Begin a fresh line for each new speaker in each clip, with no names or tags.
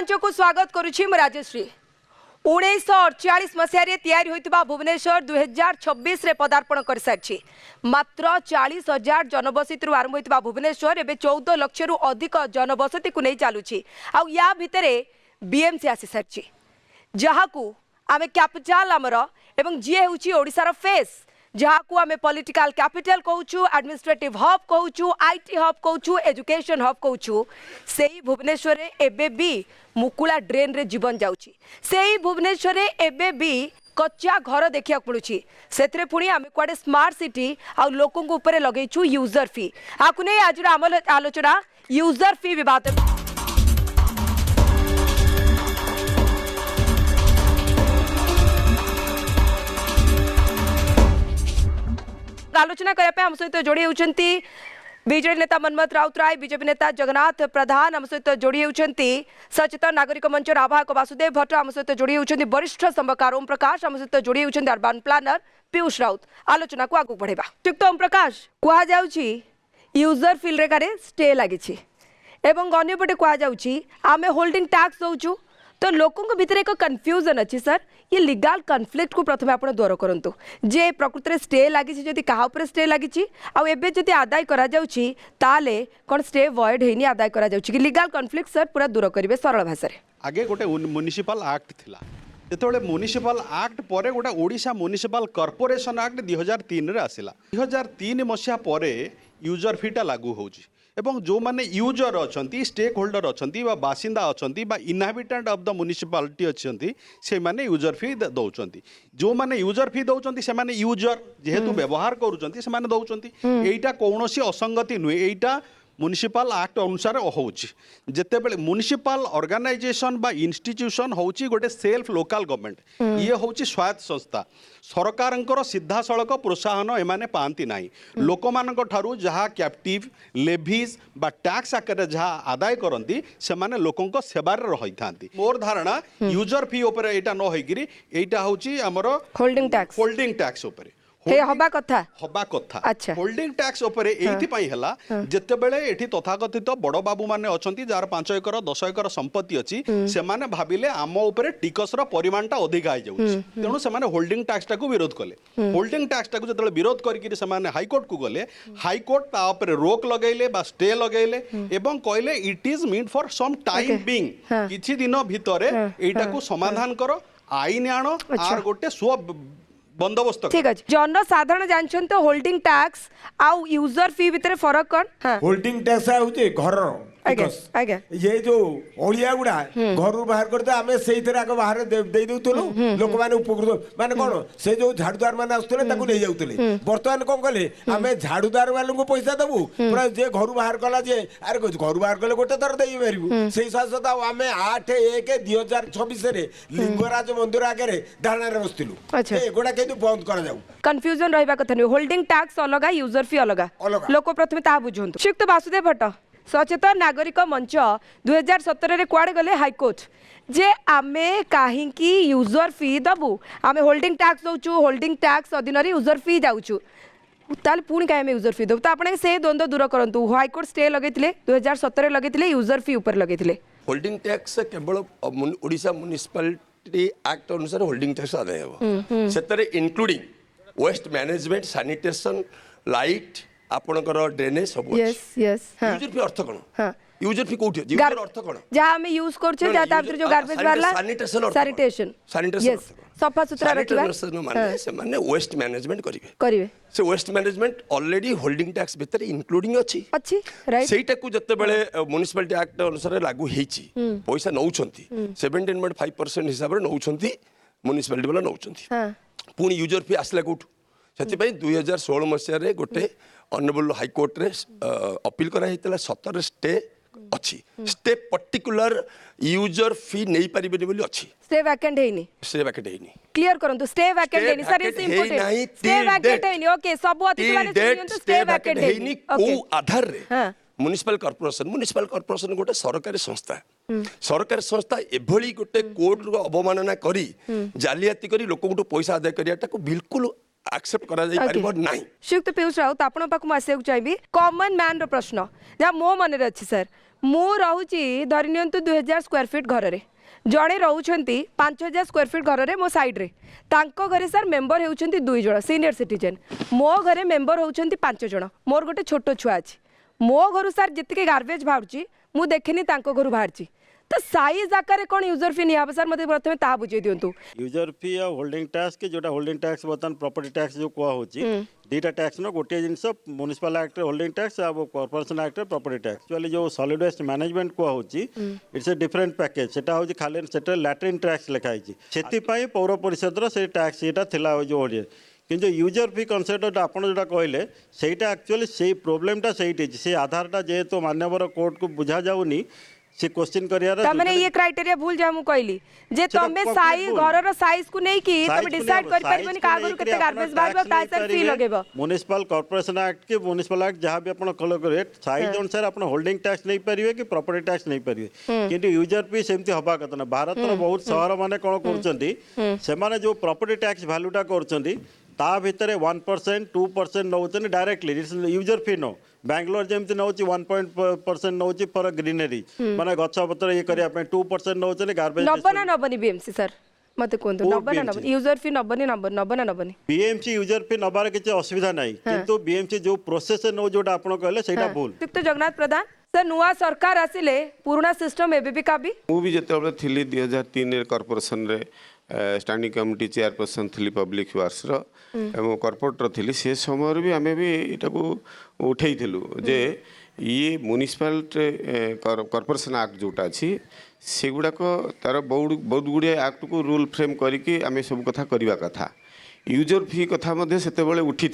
मंच को स्वागत करुछि म राजश्री। 1948 मसीह तैयारी होइतिबा भुवनेश्वर 2026 रे पदार्पण कर सारछि। मात्र 40,000 जनबसती आरंभ होइतिबा भुवनेश्वर एबे 14 लाख रु अधिक जनबसती को नै चालुछि। आ या भितरे बीएमसी आसी सारछि, जहाकू आमे कैपिटल आमर एवं जी होछि ओडिसार फेस, जहाकू आमे पॉलिटिकल कैपिटल कहूछु, एडमिनिस्ट्रेटिव हब कहूछु, आईटी हब कहूछु, एजुकेशन हब कहूछु। सेही भुवनेश्वर रे एबे भी मुकुला ड्रेन रे जीवन जाउछि। सेही भुवनेश्वर रे एबे भी कच्चा घर देखिया पड़ुछि। सेतरे पुणी आमे कुआडे स्मार्ट सिटी आ लोकन को ऊपर लगेछु यूजर फी। आकु नै आज आलोचना यूजर फी विवाद। आलोचना करने हम सहित जोड़ी होती बीजेडी नेता मनमथ राउतराय, बीजेपी नेता जगन्नाथ प्रधान हम सहित जोड़ी होती, सचेतन नागरिक मंच आवाहक वासुदेव भट्ट हम सहित जोड़ी होती, वरिष्ठ संवादकार ओम प्रकाश हम सहित जोड़ी होती, अर्बन प्लानर पीयूष राउत। आलोचना को आगू बढ़ेबा। ठीक ओम प्रकाश, कह जाउछि यूजर फी रेखारे स्टे लगी एवं अन्यपटे कह जाउछि आमे होल्डिंग टैक्स दउछु। तो लोकों भीतर एक कन्फ्यूजन अच्छी सर, ये लीगल कन्फ्लिक्ट को प्रथम आप दूर करूँ जे प्रकृत में स्टे लगी जदि क्या स्टे लगी आदि आदाय करें कौन स्टे वॉइड होनी आदाय कर लीगल कन्फ्लिक्ट सर पूरा दूर करेंगे सरल भाषा
आगे गोटे म्युनिसिपल एक्ट थिला जो म्युनिसिपल एक्ट पर गोटे ओडिशा म्युनिसिपल कॉर्पोरेशन एक्ट 2003 रे आसिला। 2003 मसीहा पर यूजर फीटा लागू होउची एवं जो माने यूजर अछंती, स्टेक होल्डर अछंती बा बासिंदा अछंती बा इनहाबिटेंट ऑफ द म्युनिसिपालिटी अछंती से माने यूजर फी दउचंती। जो माने यूजर फी दउचंती से माने यूजर जेहेतु व्यवहार करूचंती से माने दउचंती। एइटा कोनोसी असंगति नुए, एइटा म्युनिसिपल एक्ट अनुसार होउची। जेतेबेले म्युनिसिपल ऑर्गेनाइजेशन बा इंस्टीट्यूशन होउची गोटे सेल्फ लोकल गवर्नमेंट, ये होउची स्वायत्त संस्था। सरकारंकर सीधा सड़क प्रोत्साहन एमाने पांती नाही। लोकमानक ठारू जहा कैप्टिव लेभीज बा टैक्स आकारे जहा आदाय करंती से माने लोकंक सेवार रहिथांती। मोर धारणा यूजर फी ऊपर एटा न होइगिरी एटा होउची हमर होल्डिंग टैक्स ऊपर
हबा कथा
अच्छा होल्डिंग टैक्स उपरे एथि पई हला जेतेबेले एठी तथाकथित बड़ बाबू माने अछंती जार 5 एकर 10 एकर संपत्ति अछि से माने भाबिले आम उपरे टिकस रो परिमाणटा अधिक आइ जाउछि, तेनु से माने होल्डिंग टैक्स टाकू विरोध कले। होल्डिंग टैक्स टाकू जेतेबेले विरोध करिकि से माने हाई कोर्ट को गले, हाई कोर्ट ता उपरे रोक लगैले बा स्टे लगैले एवं कहले it is mean for some time being, किछि दिन भितरे एटाकू समाधान करो, आईन आनो आर गोटे स्व बंदोबस्त।
ठीक है, जनसाधारण जानछन तो होल्डिंग टैक्स आउ यूजर फी भीतर फरक कौन?
होल्डिंग टैक्स होचे घर ये जो ओलिया गुड़ा घर बाहर करते आमे सेही तरह आगे बाहर दे दउतलु लोक माने उपकृत माने कोन से जो झाड़ूदार माने आस्तले ताकू ले जाउतले। वर्तमान कोन कले आमे झाड़ूदार वालों को पैसा दबु पूरा जे घर बाहर कला जे अरे घर बाहर कले गोटे तर देई परिबु। सेही साथ आमे 8/1/2026 रे लिंगराज मंदिर आगे रे धारणा रे बसतिलु। एगोडा केदु बंद कर जाऊ।
कंफ्यूजन रहबा कथा नै, होल्डिंग टैक्स अलगा यूजर फी अलगा लोक प्रथमे ता बुझंतु। शिक्त वासुदेव भट्ट, सचेतन नागरिक मंच 2017 रे कुआडे गले हाईकोर्ट जे आमे काहींकी यूजर फी दबु, आमे होल्डिंग टैक्स दउछु, होल्डिंग टैक्स अधीन रे यूजर फी जाउछु, ताल पुणी काहे आमे यूजर फी दउ? तो आपने से द्वंद्व दूर करंतु। हाईकोर्ट स्टे लगेतिले 2017 लगेतिले, यूजर फी ऊपर लगेतिले।
होल्डिंग टैक्स केवल ओडिशा म्युनिसिपालिटी एक्ट अनुसार होल्डिंग टैक्स आदाय हो, सेतरे including waste management, sanitation, light, आपनकर ड्रेनेज सब।
यस यस हां,
यूजर फी अर्थ कोन? यूजर फी कोठी यूजर अर्थ कोन?
जहां हमें यूज करछे जा तार जो गार्बेज वाला सैनिटेशन यस सफा सुथरा रखिबा
माने से माने वेस्ट मैनेजमेंट करिवे से waste management already holding tax भीतर इंक्लूडिंग अछि राइट। सेटा को जत्ते बेले म्युनिसिपलिटी एक्ट अनुसार लागू हेछि पैसा नउछंती 17.5% हिसाब रे नउछंती म्युनिसिपलिटी वाला नउछंती। पुनी यूजर फी आसला कोठु सेति पई 2016 मसिया रे गोटे ऑनरेबल हाई कोर्ट रे अपील करा हेतला 17 स्टे अच्छी स्टे पर्टिकुलर यूजर फी नहीं परिबेनी बोली अच्छी।
स्टे वैकेंट हेनी,
स्टे वैकेंट हेनी,
क्लियर करंतु। स्टे वैकेंट हेनी sir, is important. Stay vacant हेनी, ओके सब अतिथि माने सुनियंतु। स्टे वैकेंट हेनी
को आधार रे म्युनिसिपल कॉर्पोरेशन गोटे सरकारी संस्था, सरकारी संस्था एभली गोटे कोर्ट रो अवमानना करी जालियाती करी लोकंटू पैसा आदाय करियाटा को बिल्कुल एक्सेप्ट करा जाई परिबो नाही।
श्रीयुक्त पीयूष राउत, आपण पाक आसिया चाहिए कॉमन मैन रो प्रश्न जहाँ मो मन अच्छी सर, मु रोची धरी नियंतु 2000 स्क्वायर फीट घर रे जड़े रोचंती 5000 स्क्वायर फीट घर रे मो साइड रे तांको घरे सर मेंबर होउचंती 2 जण सीनियर सिटीजन मो घरे मेंबर होउचंती 5 जण मोर गोटे छोट छुआ अछि मो घरु सर जितके गार्बेज बाहरची मु देखिनी तांको घरु बाहरची तो साइज आकार कौन यूजर फी नहीं सर मतलब प्रथम ता बुझे दिंतु
यूजर फी और होल्डिंग टैक्स के जोटा होल्डिंग टैक्स बर्तमान प्रॉपर्टी टैक्स जो कह होची दीटा टैक्स न गोटे जिनस म्युनिसिपल एक्ट होल्डिंग टैक्स और corporation act property tax actually जो सॉलिड वेस्ट मैनेजमेंट कह होची इट्स ए डिफरेंट पैकेज सेटा होची खाली सेटा लैट्रिन टैक्स लिखा होची सेति पई पौर परिषद रो से टैक्स एटा थिला जो ओडिया किंतु यूजर फी कनसेप्ट आपण जोटा कहले सेटा एक्चुअली से प्रोब्लेमटा सेठी से आधारटा जेहेतु मान्यवर कोर्ट को बुझा जाउनी से क्वेश्चन करियार
तमने ये क्राइटेरिया भूल जा मु कहली जे तमे साइज घर रो साइज को नै की तमे डिसाइड कर परबनी का घर केते गार्बेज बाहर ताइ सर फी लगेबो
म्युनिसिपल कॉर्पोरेशन एक्ट के म्युनिसिपल एक्ट जहां भी आपण कल करे साइज अनुसार आपण होल्डिंग टैक्स नै परिवे कि प्रॉपर्टी टैक्स नै परिवे किंतु यूजर फी सेमती हबा कत ना भारत रो बहुत शहर माने कोन करचंती से माने जो प्रॉपर्टी टैक्स वैल्यूटा करचंती ता भितर 1% 2% नौचन डायरेक्टली यूजर फी नो बैंगलोर जमती नौ 1% नौ फॉर ग्रीनरी माने गछ पत्र ये करिया पे 2% नौचन गार्बेज
नबना नबनी बीएमसी सर मते कोंतो नबना नबनी यूजर फी नबनी नबना नबनी
बीएमसी यूजर फी नबार किछ असुविधा नै किंतु बीएमसी जो प्रोसेस नो जोटा आपण कहले सेटा भूल
तो जगन्नाथ प्रधान सर नुआ सरकार आसिले पुराना सिस्टम एबे भी काबी
मु भी जेते थिली 2003 कॉर्पोरेशन रे स्टैंडिंग कमिटी चेयरपर्सन थी पब्लिक वार्स एवं कॉर्पोरेटर थी से समय भी आम भी इटाको उठे जे ये म्युनिसिपल कॉर्पोरेशन एक्ट जोटा अच्छी से गुड़ाक तार बहुत गुड़े एक्ट को रूल फ्रेम करके आम सब कथा करवा कथा यूजर फी कथा से उठी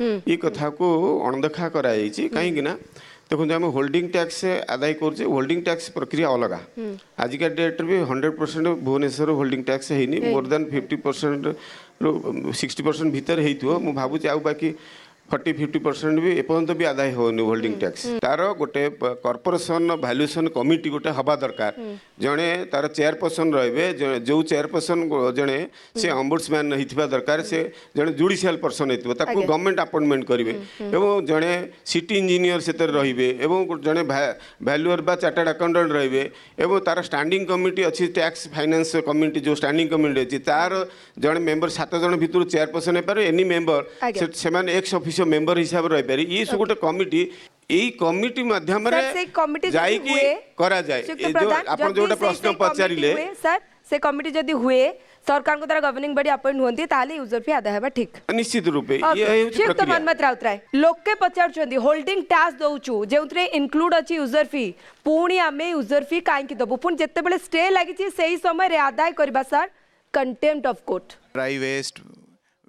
ये कथा को अणदेखा कराई कहीं देखो आम होल्डिंग टैक्स आदाय कर होल्डिंग टैक्स प्रक्रिया अलग आजिका डेट भी 100% भुवनेश्वर होल्डिंग टैक्स है मोर देन 50% 60% भितर हो भावुँ आउ बाकी 40-50% भी एपर्यंत भी आदाय होनी होल्डिंग टैक्स तार गोटे कॉर्पोरेशन वैल्यूएशन कमिटी गोटे हवा दरकार जड़े तार चेयरपर्सन रे जो चेयरपर्सन जड़े से ऑम्बुड्समैन होता दरकार से जड़े जुडिशियल पर्सन होता गवर्नमेंट अपॉइंटमेंट करेंगे एवं जड़े सिटी इंजीनियर से रे जड़े वैल्यूअर बा चार्टर्ड अकाउंटेंट रे एवं तार स्टैंडिंग कमिटी अच्छी टैक्स फाइनेंस कमिटी जो स्टैंडिंग कमिटी अच्छी तार जड़े मेंबर 7 जन भितर चेयरपर्सन हो पारे एनी मेंबर से एक्स ऑफिस मेंबर हिसाब रही पारे ये सब गोटे कमिटी यही कमिटी माध्यम जाइकी करा जाए जो आपण जोटा प्रश्न पचारिले
सर से कमिटी जदी हुए सरकार को द्वारा गवर्निंग बॉडी अपॉइंट होंती ताले यूजर फी आदा हेबा ठीक
निश्चित रूपे ये है
तो मनमत राउतराय लोके पचारछंदी होल्डिंग टैक्स दउचू जेउतरे इंक्लूड अछि यूजर फी पुणी आमे यूजर फी काहे की दबु पुण जत्ते बेले स्टे लागि छी सेही समय रे आदाय करबा sir contempt of court
dry waste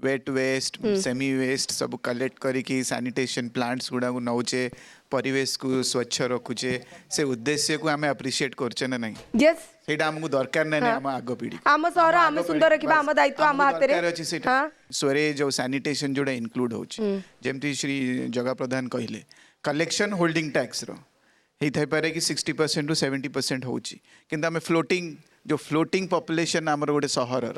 wet waste semi waste सब कलेक्ट करिकी सैनिटेशन प्लांट्स गुड़ा को नौचे परिवेश को स्वच्छ रखुचे से उद्देश्य को आमे अप्रिशिएट करछे ना नहीं
यस
सेटा हमकु दरकार नै हम आगो पीढ़ी
आम सहर आम सुंदर रखिबा आम दायित्व आम हाथ रे
हां स्वरे जो सैनिटेशन जोड़ा इंक्लूड होची जेमती श्री जगा प्रधान कहिले कलेक्शन होल्डिंग टैक्स रो हे थाई पारे कि 60% टू 70% होची किंतु आमे फ्लोटिंग पॉपुलेशन आमर गोटे सहर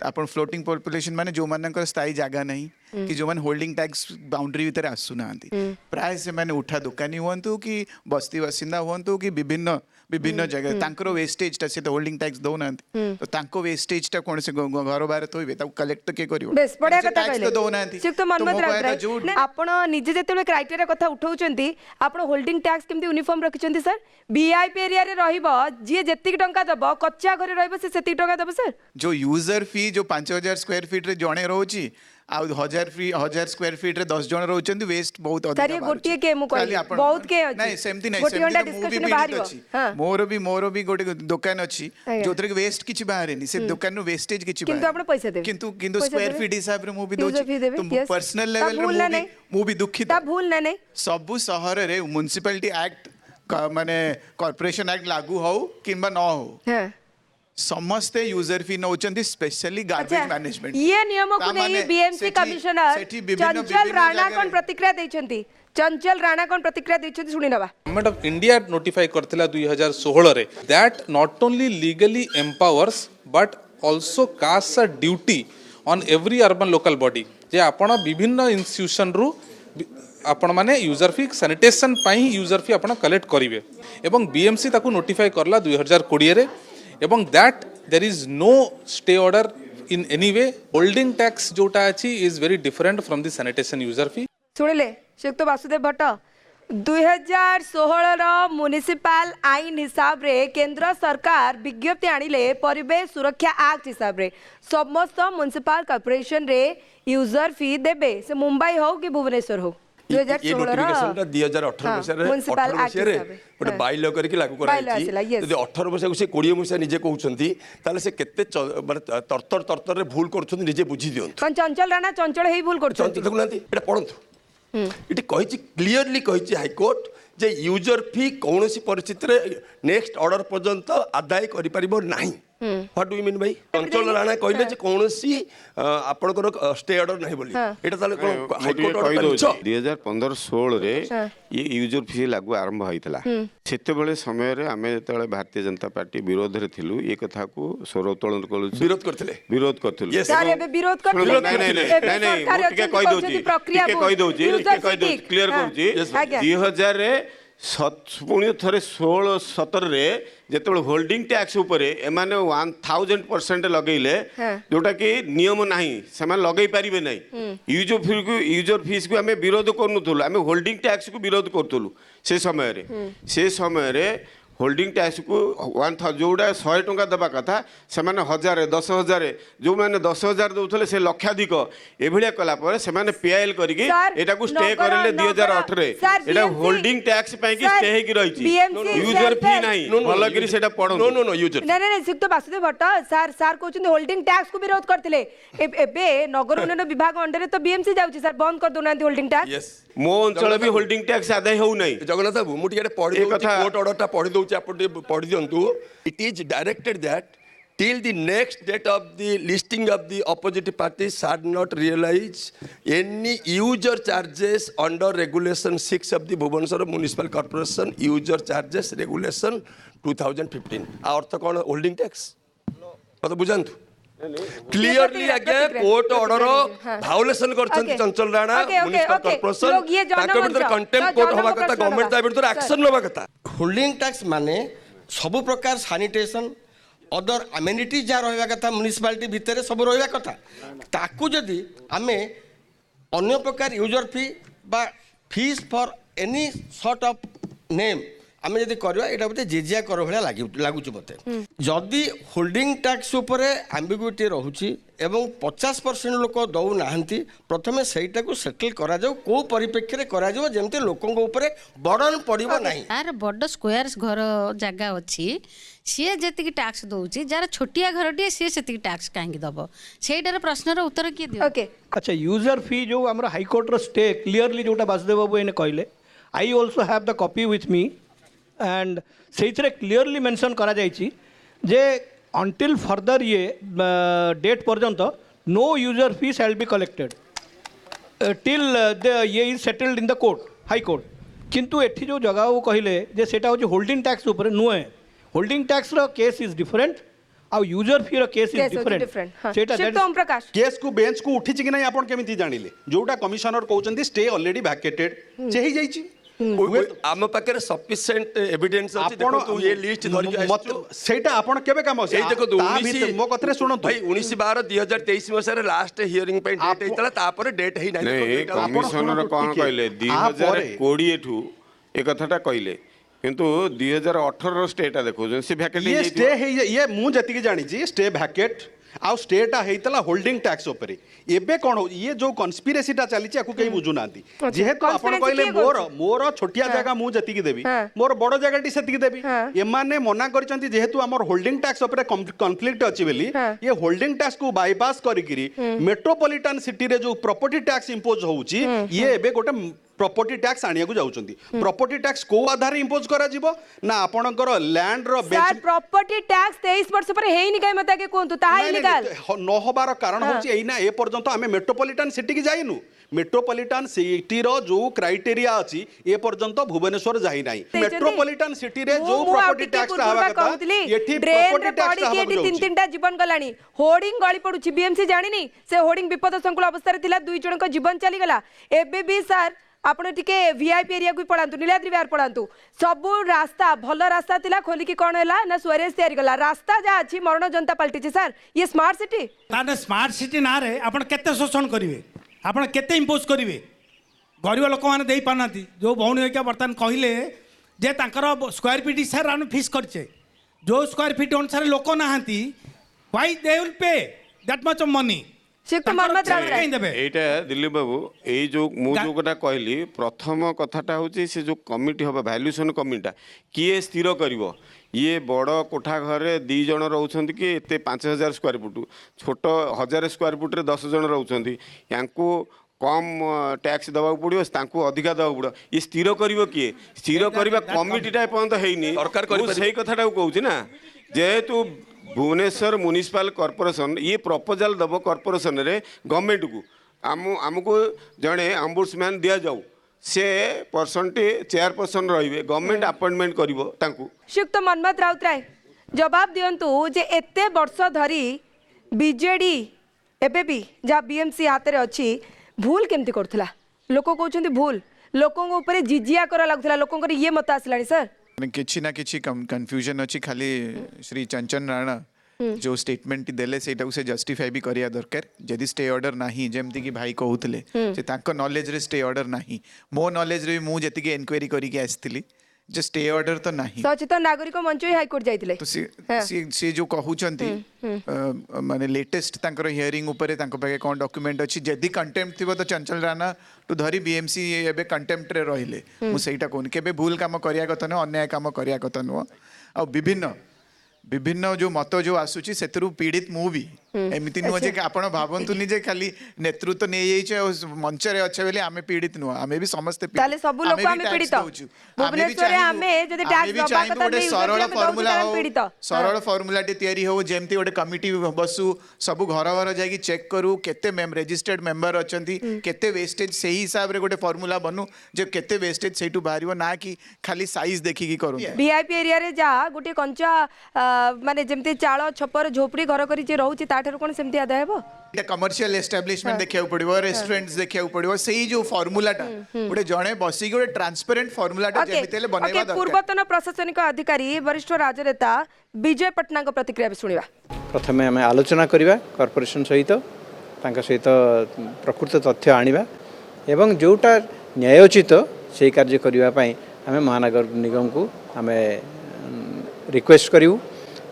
आपण फ्लोटिंग पॉपुलेशन माने जो मानकर स्थायी जागा नहीं कि जो माने होल्डिंग टैक्स बाउंड्री भीतर आसु नांती प्राय से माने उठा दुकानी हुंतु कि बस्ती बासिंदा हुंतु कि विभिन्न जगह तांकर वेस्टेज ता से तो होल्डिंग टैक्स दो नांती तो तांको वेस्टेज ता कोन से घर बाहर थोइबे ता कलेक्ट के करिवो
बेस पडा कथा कहले
दो नांती
सिर्फ तो मनमत राउत आपण निजे जेतेबे क्राइटेरिया कथा उठाउचंती आपण होल्डिंग टैक्स केमती यूनिफॉर्म रखिचंती सर वीआईपी एरिया रे रहिबो जे जेतिक टंका दबो कच्चा घरे रहिबो से सेतिक टंका दबो सर
जो यूजर फी जो 5000 स्क्वायर फीट रे जणे रहउची आ 1000 स्क्वायर फीट रे 10 जण रहउचंती वेस्ट बहुत अधिक
तारी गोटिए के मु कहली बहुत के अछि
नहीं सेमती डिस्कशन बाहर मोर भी गोटे दुकान अछि जोतरे के वेस्ट किछि बाहर नहीं से दुकान नु वेस्टेज किछि बाहर
किंतु आपण पैसा देबे
किंतु स्क्वायर फीट हिसाब रे मु भी दोछि तो पर्सनल लेवल रे मु भी दुखित
ता भूल ना नहीं
सब शहर रे म्युनिसिपैलिटी एक्ट माने कॉर्पोरेशन एक्ट लागू हो किंबा न हो समस्ते यूजर फी नौचंदी स्पेशली गार्बेज मैनेजमेंट
ये नियम को नहीं बीएमसी कमिश्नर चंचल राणा कोन प्रतिक्रिया दैछंती चंचल राणा कोन प्रतिक्रिया दैछंती सुनि नबा
गवर्नमेंट ऑफ इंडिया नोटिफाई करथिला 2016 रे that not only legally empowers but also cast a duty on every urban local body जे आपण विभिन्न इंस्टीट्यूशन रु आपण माने यूजर फी सैनिटेशन पाई यूजर फी आपण कलेक्ट करिवे एवं बीएमसी ताकू नोटिफाई करला 2020 रे एवं that there is no stay order in any way holding tax जोटा अछि is very different from the sanitation user fee
ଶୁଣିଲେ ଶ୍ରୀଯୁକ୍ତ ବାସୁଦେବ ଭଟ୍ଟ 2016 म्युनिसिपाल आईन हिसाब रे केंद्र सरकार विज्ञप्ति आनिले परिवेश सुरक्षा एक्ट हिसाब रे समस्त म्युनिसिपाल कॉर्पोरेशन रे यूजर फी देबे से मुंबई हो कि भुवनेश्वर हो
2018
म्युनिसिपाल एक्ट
गोटे बाइल करके लागू कराई यदि 18 वर्ष से 20 वर्ष निजे कहउछंती ताले से केते माने तरतर रे भूल करछंती निजे बुझी दियंतु
कौन चंचल राणा चंचल हेई भूल करछंती
देखुनांती एटा पढंतु इट कहिछि क्लियरली कहिछि हाई कोर्ट जे यूजर फी कौनसी परिस्थिति रे नेक्स्ट ऑर्डर पर्यंत आदाय करि परिबो नाही व्हाट डू यू मीन भाई चंचल राणा कहले जे कौनसी आपनकर स्टे ऑर्डर नाही बोली एटा ताले हाई कोर्ट ऑर्डर
2015-16 रे ये यूजर फी लागू आरंभ होइतला सेते बेले समय रे आमे जेतले भारतीय जनता पार्टी विरोध रे थिलु ये कथा को स्वर उत्तोलन करू
विरोध करथिले
सर एबे विरोध करथिले
नहीं टिके कहि दउची क्लियर करूची 2000 रे पुणी थे 16-17 रे जेतबे होल्डिंग टैक्स उपरे एमाने 1000% लगेले जोटा कि नियम नाही से लगे पारिबे नाही यूजर फीस को आमे विरोध करनुथुलु आमे होल्डिंग टैक्स को विरोध करथुलु से समय रे होल्डिंग टैक्स को 1000 जोड़ा 100 टंका देवा कथा से 1000 10,000 जो मैंने 10,000 दौले से लक्षाधिक एभलिया कला पर से पीआईएल करके एटा को स्टे करले 2018 रे एटा होल्डिंग टैक्स पई की स्टे हे की रहिछि यूजर फी नाही भलो करी सेटा पढो
नो यूजर
नहीं श्रीयुक्त बासुदेव भट्ट सर कहउछन होल्डिंग टैक्स को विरोध करथिले एबे नगर उन्नयन विभाग अंडर तो बीएमसी जाउछि सर बंद कर दोना होल्डिंग टैक्स
मो अंचल भी होल्डिंग टैक्स आदाय हो नहीं
जगन्नाथ बाबू मु टिके पढि दउछि कोर्ट ऑर्डरटा पढि दउछि आपण पढि दियंतु it is directed that till the next date of the listing of the opposite parties shall not realize any user charges under regulation 6 of the Bhubaneswar Municipal Corporation user charges regulation 2015 uh earth cone holding tax तो बुझंतु clearly आगे court order भायोलेशन करछंती चंचल Rana municipal corporation ताके भीतर contempt court होबा कथा government ता भीतर action लेबा कथा
होल्डिंग टैक्स माने सब प्रकार सैनिटेशन अदर अमेनिटी जहाँ रहा कथा म्युनिसिपालिटी भितर सब रहा कथा ताकू जदि आमे अन्य प्रकार यूजर फी बा fees for any sort of name आमे जदि करवा एटा बोते जेजिया कर भला लागुच मते जदि होल्डिंग टैक्स उपरे एम्बिग्युइटी रहउची एवं 50% लोक दौ नाहंती प्रथमे सेटा को सेटल करा जाऊ को परिप्रेक्षी रे करा जाऊ जेमते लोकन ऊपर बर्डन पड़िबो नाही
यार बड़ स्क्वायर घर जगह अछि सी जी टैक्स दौर जार छोटिया घरटे सी से टैक्स कहीं दब सेटार प्रश्नर उत्तर किए दियो
ओके
अच्छा यूजर फी जो आम हाईकोर्टर स्टे क्लीयरली जोटा बासुदेव बाबू एने कहले I also have the copy with me and say clearly mention करा जायछि जे अंटिल फर्दर ये डेट पर्यंत no user fee shall be collected till it is settled in the court high court किंतु एठी जो जगह वो कहले जे सेटा होछि होल्डिंग टैक्स ऊपर नुहे होल्डिंग टैक्स रो केस इज डिफरेंट आउ यूजर फी रो केस इज डिफरेंट
सेटा ओम प्रकाश
केस को बेंच को उठी कि नहीं आपण केमिति जानिले जोटा कमिशनर कहउचंती स्टे ऑलरेडी वैकेटेड से ही जाईची
आम पाखे सफिशिएंट एविडेंस अछि देखो ये लिस्ट धरि आछो
सेटा आपण केबे काम
से देखो 19
मो कथरे सुनो
भाई 19/12/2023 मसरे लास्ट हियरिंग पे डेट हेतला तापर डेट हे
नहीं कमिशनर कोन कहले 2020 ठू ए कथाटा कहले किंतु 2018 रो स्टेटा देखो से वैकेट
ये स्टे हे ये मु जति के जानि छी स्टे वैकेट आउ स्टेटा हेतला होल्डिंग टैक्स उपरे एबे कोन ये जो कन्स्पिरेसीटा चली छी आकु केई बुझु नांती जेहेतु आपण कहले मोर छोटिया जगह मु जति के देबी मोर बड़ जगहटी सेति के देबी एमाने मना करिसंती जेहेतु हमर होल्डिंग टैक्स उपरे कॉन्फ्लिक्ट अछि बेली ये होल्डिंग टैक्स को बाईपास करिकरी मेट्रोपॉलिटन सिटी रे जो प्रॉपर्टी टैक्स इंपोज होउची ये एबे गोटे प्रॉपर्टी टैक्स आनिया को जाउचंती प्रॉपर्टी टैक्स को आधार इंपोज करा जिवो ना आपणकर लैंड रो
सर प्रॉपर्टी टैक्स 23 वर्ष पर हेइनी काई मते के कोंतु ता इलीगल
न होबार कारण होची एइना ए पर्यंत हमें मेट्रोपॉलिटन सिटी की जाइनु मेट्रोपॉलिटन सिटी रो जो क्राइटेरिया अछि ए पर्यंत भुवनेश्वर जाई नाही मेट्रोपॉलिटन सिटी रे जो प्रॉपर्टी टैक्स हवा कथा एठी प्रॉपर्टी टैक्स हवा
एठी तीन तीनटा जीवन गलानी होर्डिंग गळी पडुची बीएमसी जानिनी से होर्डिंग विपद संकुल अवस्था रे थिला दुई जणक जीवन चली गला एबे भी सर आपण टिके वीआईपी एरिया को पळांतु नीलाद्रि विहार पळांतु सब रास्ता भल रास्ता थिला खोलिकी कौन है ना स्वरेज तैयारी कला रास्ता जहाँ अच्छी मरण जनता पलटि सर ये स्मार्ट सिटी
ताने स्मार्ट सिटी ना रे आपण केते शोषण करिवे आपण केते इंपोज करिवे गरीब लोक मैंने दे पाना जो भौणी होइका बर्तमान कहले जे तांकर स्क्वायर फीट हिसाब आम फिक्स करचे जो स्क्वायर फीट अनुसार लोक नहांती why they will pay that much of money
এইটা দিলীপ বাবু এই যে ମୁଁ ଯେଉଁ କଥା କହିଲି ପ୍ରଥମ କଥାଟା ହେଉଛି ସେ ଯେଉଁ କମିଟି ହେବ ଭ୍ୟାଲୁଏସନ୍ କମିଟିଟା କିଏ ସ୍ଥିର କରିବ ଇଏ ବଡ଼ କୋଠା ଘରେ 2 ଜଣ ରହୁଛନ୍ତି କି ଏତେ 5000 ସ୍କୋୟାର ଫୁଟ ଛୋଟ 1000 ସ୍କୋୟାର ଫୁଟରେ 10 ଜଣ ରହୁଛନ୍ତି ୟାଙ୍କୁ कम टैक्स देवाक पड़ो तांकू अधिका देवाक पड़ो ये स्थिर करिवो किए स्थिर करबा कमिटीटा एपर्यंत हेइनी
सरकार करि
सही कथाटा कहूँ ना जेहेतु भुवनेश्वर म्युनिसिपल कॉर्पोरेशन ये प्रपोजल दब कॉर्पोरेशन रे गवर्नमेंट को आमको जड़े अम्बुड्समैन दि जाऊ से पर्सनटी चेयरपर्सन रहिबे गवर्नमेंट अपॉइंटमेंट करिवो तांकू
श्रीयुक्त मनमथ राउतराय जवाब दियंतु जे एते वर्ष धरी बीजेडी एबे भी जहाँ बीएमसी हाथ में अच्छी भूल केमती करथला लोक कहउछन्ती भूल लोकों ऊपर जिजिया करा लागुथला लोकों ये मत आसलानी सर
किछि ना किछि कंफ्यूजन अछि खाली श्री चंचन राणा जो स्टेटमेंट देले सेटा से जस्टिफाई भी करिया दरकार जदि स्टे ऑर्डर नाही जेमति कि भाई कहउतले से तांको नॉलेज रे स्टे ऑर्डर नाही मो नॉलेज रे मु जति के इंक्वायरी करी के आस्थिली जे स्टे ऑर्डर तो नाही
सचेतन नागरिक मंच ही हाईकोर्ट जाइतिले
तो सी जो कहउचंती माने लेटेस्ट तांकर हियरिंग ऊपर तांको पाके कोन डॉक्यूमेंट अछि जदि कंटेम्प्ट थिबो तो चंचल राणा टू धरी बीएमसी एबे कंटेम्प्ट रे रहिले मु सेटा कोन केबे भूल काम करिया कत न अन्याय काम करिया कत न आ विभिन्न जो मत जो आसुची सेतरु पीड़ित मु भी एमिति नुह जे आपण भावंतुनी जे खाली नेतृत्व नै जाइछे मंच रे अच्छे बेले आमे पीड़ित नुह आमे भी समस्त
ताले सब लोक आमे पीड़ित भुवनेश्वर रे आमे जदि टैक्स दबा कथा नै
सरल फार्मूला हो सरल फार्मूला टी तयारी हो जेमति ओडे कमिटी बसु सब घर घर जाई चेक करू केते रजिस्टर्ड मेंबर अछंती केते वेस्टेज सही हिसाब रे गोटे फार्मूला बनू जे केते वेस्टेज सेटू बाहरिबो ना कि खाली साइज देखि की करू
वीआईपी एरिया रे जा गोटे कंचा माने जेमति चाळ छपर झोपड़ी घर करी जे रहउची ताठर कोन सेमति आदा हेबो
एटा कमर्शियल एस्टैब्लिशमेंट देखिया पड़िबो रेस्टोरेंट्स देखिया पड़िबो सेही जो फार्मूलाटा गोटे जणे बसी गोटे ट्रांसपेरेंट फार्मूलाटा जेमितेले बनैबा दरकार
पूर्वतन प्रशासनिक अधिकारी वरिष्ठ राजनेता विजय पटनायक प्रतिक्रिया भी सुनिबा
प्रथमे आम आलोचना करवा कॉर्पोरेशन सहित सहित प्रकृत तथ्य आनिबा एवं जोटा न्यायोचित से कार्य करने आम महानगर निगम को आम रिक्वेस्ट करूँ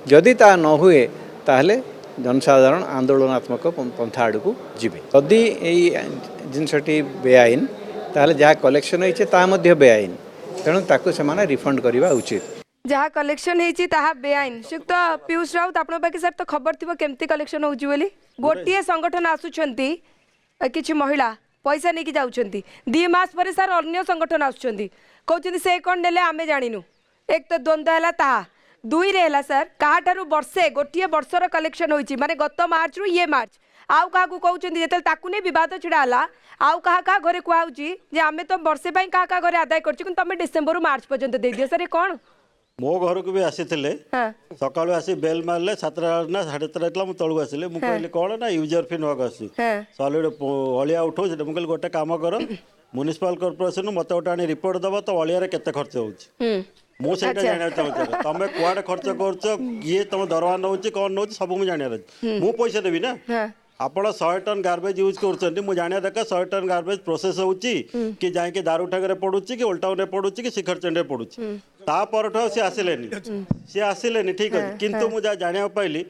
जदि ता न हुए ताहले जनसाधारण आंदोलनात्मक पंथा आड़ को जीवे जदि जिनसटी बेआईन ताहले जहाँ कलेक्शन होती बेआईन तेणु ताकू से रिफंड करवा उचित
जहाँ कलेक्शन होती ताहा बेआईन श्रीयुक्त पीयूष राउत आपण पाखे सर तो खबर थी केमती कलेक्शन होची बोली गोटे संगठन आसुछंती किछि महिला पैसा नहीं जाउछंती 2 मास पर सर अन्य संगठन आसुछंती कहउछंती से कोन नेले आमे जानिनु एक तो द्वंद्व हला ताहा 2 रे हला सर काहाठारु वर्षे गोटे वर्षर कलेक्शन होइछि माने गत मार्च रु ये मार्च आउ कहा कहउछंती जेतल ताकु ने विवाद छिड़ा हला आउ कहा घरे कहउछि जे आमे तो वर्षे पई कहा घरे आदाय करछि किंतु तमे डिसेंबर रु मार्च पर्यंत दे दियो सर कोन
मो घर को भी आसी सका आसी बेल मारे 7 ना 7:30 मुझे तलू आसिले मुझे कहली कौन ना यूजर फी नक आसी सॉलिड अलिया उठो मुझे कहली गोटे काम कर म्युनिसिपल कॉर्पोरेशन मत गोटे आनी रिपोर्ट दब तो अलिया केते खर्च होउछि मुझे जाना चाहूँ तुम कुआडे खर्च कर किए तुम दरवा नौ कौन नौ सब मुझे जाना मु पैसा देवी ना आपण 100 टन गार्बेज यूज कर जाना दरकार 100 टन गार्बेज प्रोसेस होची कि जाके दारूठागरे पड़ुची कि ओल्टाउन पड़ुची कि शिखरचंडे पड़ुची ता परठो सी आसिलेनी ठीक अच्छे किंतु मुझे जाना पाइली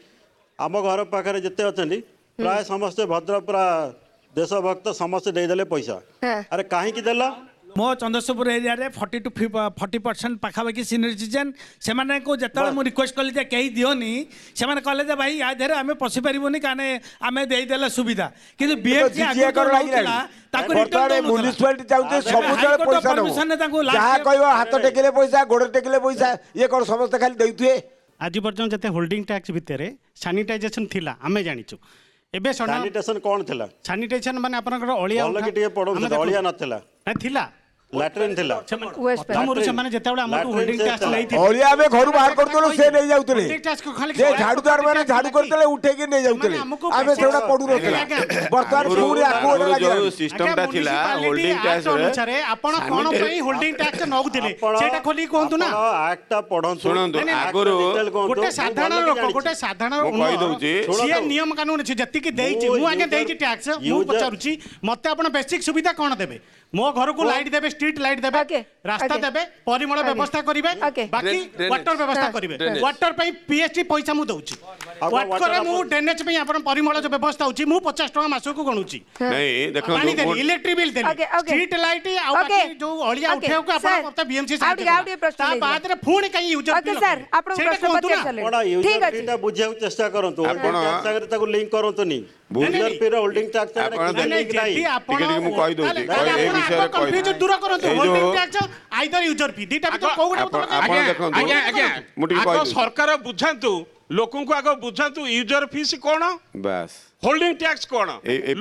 आम घर पाखे जिते अच्छा प्राय समस्ते भद्र पूरा देशभक्त समस्ते देदेले पैसा अरे कहीं देला
मो चंद्रशेखर एरिया रे 40 to 40% पाखापाखि सीनियर सिटीजन से जो मुझे रिक्वेस्ट कली कहीं दियोनी से कहले जे भाई या देहरे आम पशि पारूनी कहने आम देदेला सुविधा कि बीएमसी
म्युनिसिपालिटी चाहते सब जहाँ कह हाथ टेकिले पैसा गोड़ टेकिले पैसा ये कौन समस्त खाली देउथुए
आज पर्यंत जते होल्डिंग टैक्स भितर सैनिटाइजेशन थिला आमे जानिछु एबे
सैनिटेशन कोन थिला
सैनिटेशन माने आपनकर अलिया
बोल के टिके पड़ो अलिया नथिला
ना थिला
ଲାଟ୍ରିନ୍ ଥିଲା
West
ପ୍ରଥମରୁ ସେମାନେ ଯେତେବେଳେ ଆମଠୁ ହୋଲ୍ଡିଂ ଟ୍ୟାକ୍ସ ନେଇଥିଲେ
ଅଳିଆ ଆମେ ଘରୁ ବାହାର କରିଦେଲୁ ସେ ନେଇ ଯାଉଥିଲେ
holding tax କୁ ଖାଲି
ଯେ ଝାଡୁଦାର ମାନେ ଝାଡୁ କରିଦେଲେ ଉଠେଇକି ନେଇ ଯାଉଥିଲେ ଆମେ ସେଗୁଡା ପଡୁନଥିଲା ବର୍ତ୍ତମାନ ପୁଣି ଆକୁ ଗୋଟେ
ଆଗରୁ
ଲାଗିଲାଣି।
ଯୋଉ ସିଷ୍ଟମଟା ଥିଲା ହୋଲ୍ଡିଂ
ଅନୁସାରେ ଆପଣ କଣ ପାଇଁ ହୋଲ୍ଡିଂ ଟ୍ୟାକ୍ସ ନଉଥିଲେ ସେଇଟା ଖୋଲି କୁହନ୍ତୁ ନା।
ଆକ୍ଟଟା ପଢନ୍ତୁ
ଶୁଣନ୍ତୁ ଆଗରୁ
ଗୋଟେ ସାଧାରଣ ଲୋକ ଗୋଟେ ସାଧାରଣ
ମୁଁ କହିଦଉଛି
ସିଏ ନିୟମ କାନୁନ ଅଛି ଯେତିକି ଦେଇଛି ମୁଁ ଆଜ୍ଞା ଦେଇଛି ଟ୍ୟାକ୍ସ ମୁଁ ପଚାରୁଛି ମତେ ଆପଣ ବେସିକ ସୁବିଧା କଣ ଦେବେ? ମୋ ଘରକୁ ଲାଇଟ୍ ଦେବେ, ଷ୍ଟ୍ରୀଟ୍ ଲାଇଟ୍ ଦେବେ, ରାସ୍ତା ଦେବେ, ପରିମଳ ବ୍ୟବସ୍ଥା କରିବେ, ବାକି ୱାଟର ବ୍ୟବସ୍ଥା କରିବେ। ୱାଟର ପାଇଁ ପିଏଚଡି ପଇସା ମୁଁ ଦଉଛି, ୱାଟରରେ ମୁଁ ଡ୍ରେନେଜ ପାଇଁ ଆପଣ ପରିମଳ ଯୋଉ ବ୍ୟବସ୍ଥା ହଉଛି ମୁଁ 50 ଟଙ୍କା ମାସକୁ ଗଣୁଛି।
ନାଇଁ
ପାଣି ଦେଲି,
ଦେଖନ୍ତୁ
ଇଲେକ୍ଟ୍ରିକ ବିଲ୍ ଦେଲି, ଷ୍ଟ୍ରୀଟ୍ ଲାଇଟ୍ ଆଉ ବାକି ଯୋଉ ଅଳିଆ ଉଠେଇବାକୁ ଆପଣ ମତେ ବିଏମସି ତା ବାଦରେ ପୁଣି କାଇଁ ୟୁଜର
ଓକେ ସାର୍ ଆପଣ ପ୍ରଶ୍ନ ପଚାରି ସାରିଲେଣି ଠିକ ଅଛି
ଏଇଟା ବୁଝିବାକୁ ଚେଷ୍ଟା କରନ୍ତୁ। ହୋଲ୍ଡିଂ ଟ୍ୟାକ୍ସ ସାଙ୍ଗରେ ତାକୁ ଲିଙ୍କ କରନ୍ତୁନି। ୟୁଜରଫିର ହୋଲ୍ଡିଂ ଟ୍ୟାକ୍ସ ସାଙ୍ଗରେ କିଛି ଲିଙ୍କ ନାହିଁ।
ଟିକେ ମୁଁ କହିଦଉଛି ଏ ବିଷୟରେ
କନଫ୍ୟୁଜନ ଦୂର କରନ୍ତୁ। Holding tax either user fee ଦିଟା ଭିତରୁ କୋଉ ଗୋଟେ
ଆପଣ ଦେଖନ୍ତୁ ମୁଁ ଟିକେ
ଆଗ
କହିଦଉଛି
ସରକାର ବୁଝାନ୍ତୁ, ଲୋକଙ୍କୁ ଆଗ ବୁଝାନ୍ତୁ ୟୁଜର ଫିସ୍ କଣ,
ବାସ୍
ହୋଲ୍ଡିଂ ଟ୍ୟାକ୍ସ କଣ,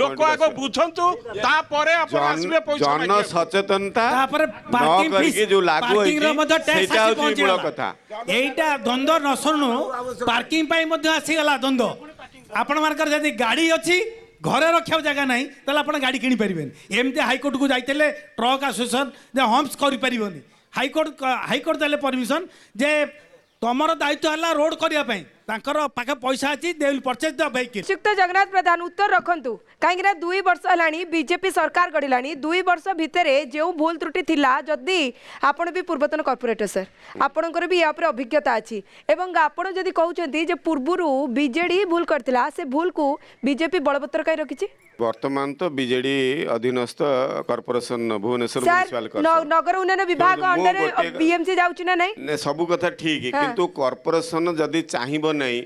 ଲୋକ ଆଗ ବୁଝନ୍ତୁ, ତାପରେ ଆପଣ ଆସିବେ ପଇସା
ଜନ
ମାଗିବାକୁ।
ସଚେତନତା
ତାପରେ
ନ
ପାର୍କିଂ
କରିକି
ଫିସ୍
ଯୋଉ ଲାଗୁ
ପାର୍କିଂର
ହେଇଛି
ମଧ୍ୟ ଟ୍ୟାକ୍ସ
ସେଇଟା
ଆସି
ହଉଛି ମୂଳ
ପହଞ୍ଚିଗଲା।
କଥା।
এইটা দ্বন্দ্ব ন শুণু পার্কিং পাই মধ্যে আসিগলা দ্বন্দ্ব আপনার যদি গাড়ি অছি ঘরে রক্ষা জায়গা নাই তাহলে আপনার গাড়ি কিনি পারিবেন এমতি হাইকোর্ট কু যাইতেলে ট্রক আসোসিয়েসন যে হম্পস করি পারিবনি হাইকোর্ট দেলে পরমিশন যে তোমার দায়িত্ব হলা রোড করিয়া পাই তাଙ୍କର ପାଖେ ପଇସା ଅଛି they will purchase the vehicle.
ଶ୍ରୀଯୁକ୍ତ ଜଗନ୍ନାଥ ପ୍ରଧାନ ଉତ୍ତର ରଖନ୍ତୁ କାହିଁକି ନା 2 ବର୍ଷ ହେଲାଣି ବିଜେପି ସରକାର ଗଢ଼ିଲାଣି 2 ବର୍ଷ ଭିତରେ ଯେଉଁ ଭୁଲ ତ୍ରୁଟି ଥିଲା ଯଦି ଆପଣ ବି ପୂର୍ବତନ କର୍ପୋରେଟର ସାର୍ ଆପଣଙ୍କର ବି ୟା ଉପରେ ଅଭିଜ୍ଞତା ଅଛି ଏବଂ ଆପଣ ଯଦି କହୁଛନ୍ତି ଯେ ପୂର୍ବରୁ ବିଜେଡି ଭୁଲ କରିଥିଲା ସେ ଭୁଲକୁ ବିଜେପି ବଳବତ୍ତର କାହିଁ ରଖିଛି?
ବର୍ତ୍ତମାନ ତ ବିଜେଡି ଅଧୀନସ୍ଥ କର୍ପୋରେସନ ଭୁବନେଶ୍ୱର
ସାର୍
ମ୍ୟୁନିସିପାଲ
ନଗର ଉନ୍ନୟନ ବିଭାଗ ଅଣ୍ଡରରେ ବିଏମସି ଯାଉଛି ନା ନାହିଁ?
ସବୁ କଥା ଠିକ କିନ୍ତୁ କର୍ପୋରେସନ ଯଦି ଚାହିଁବ ନାହିଁ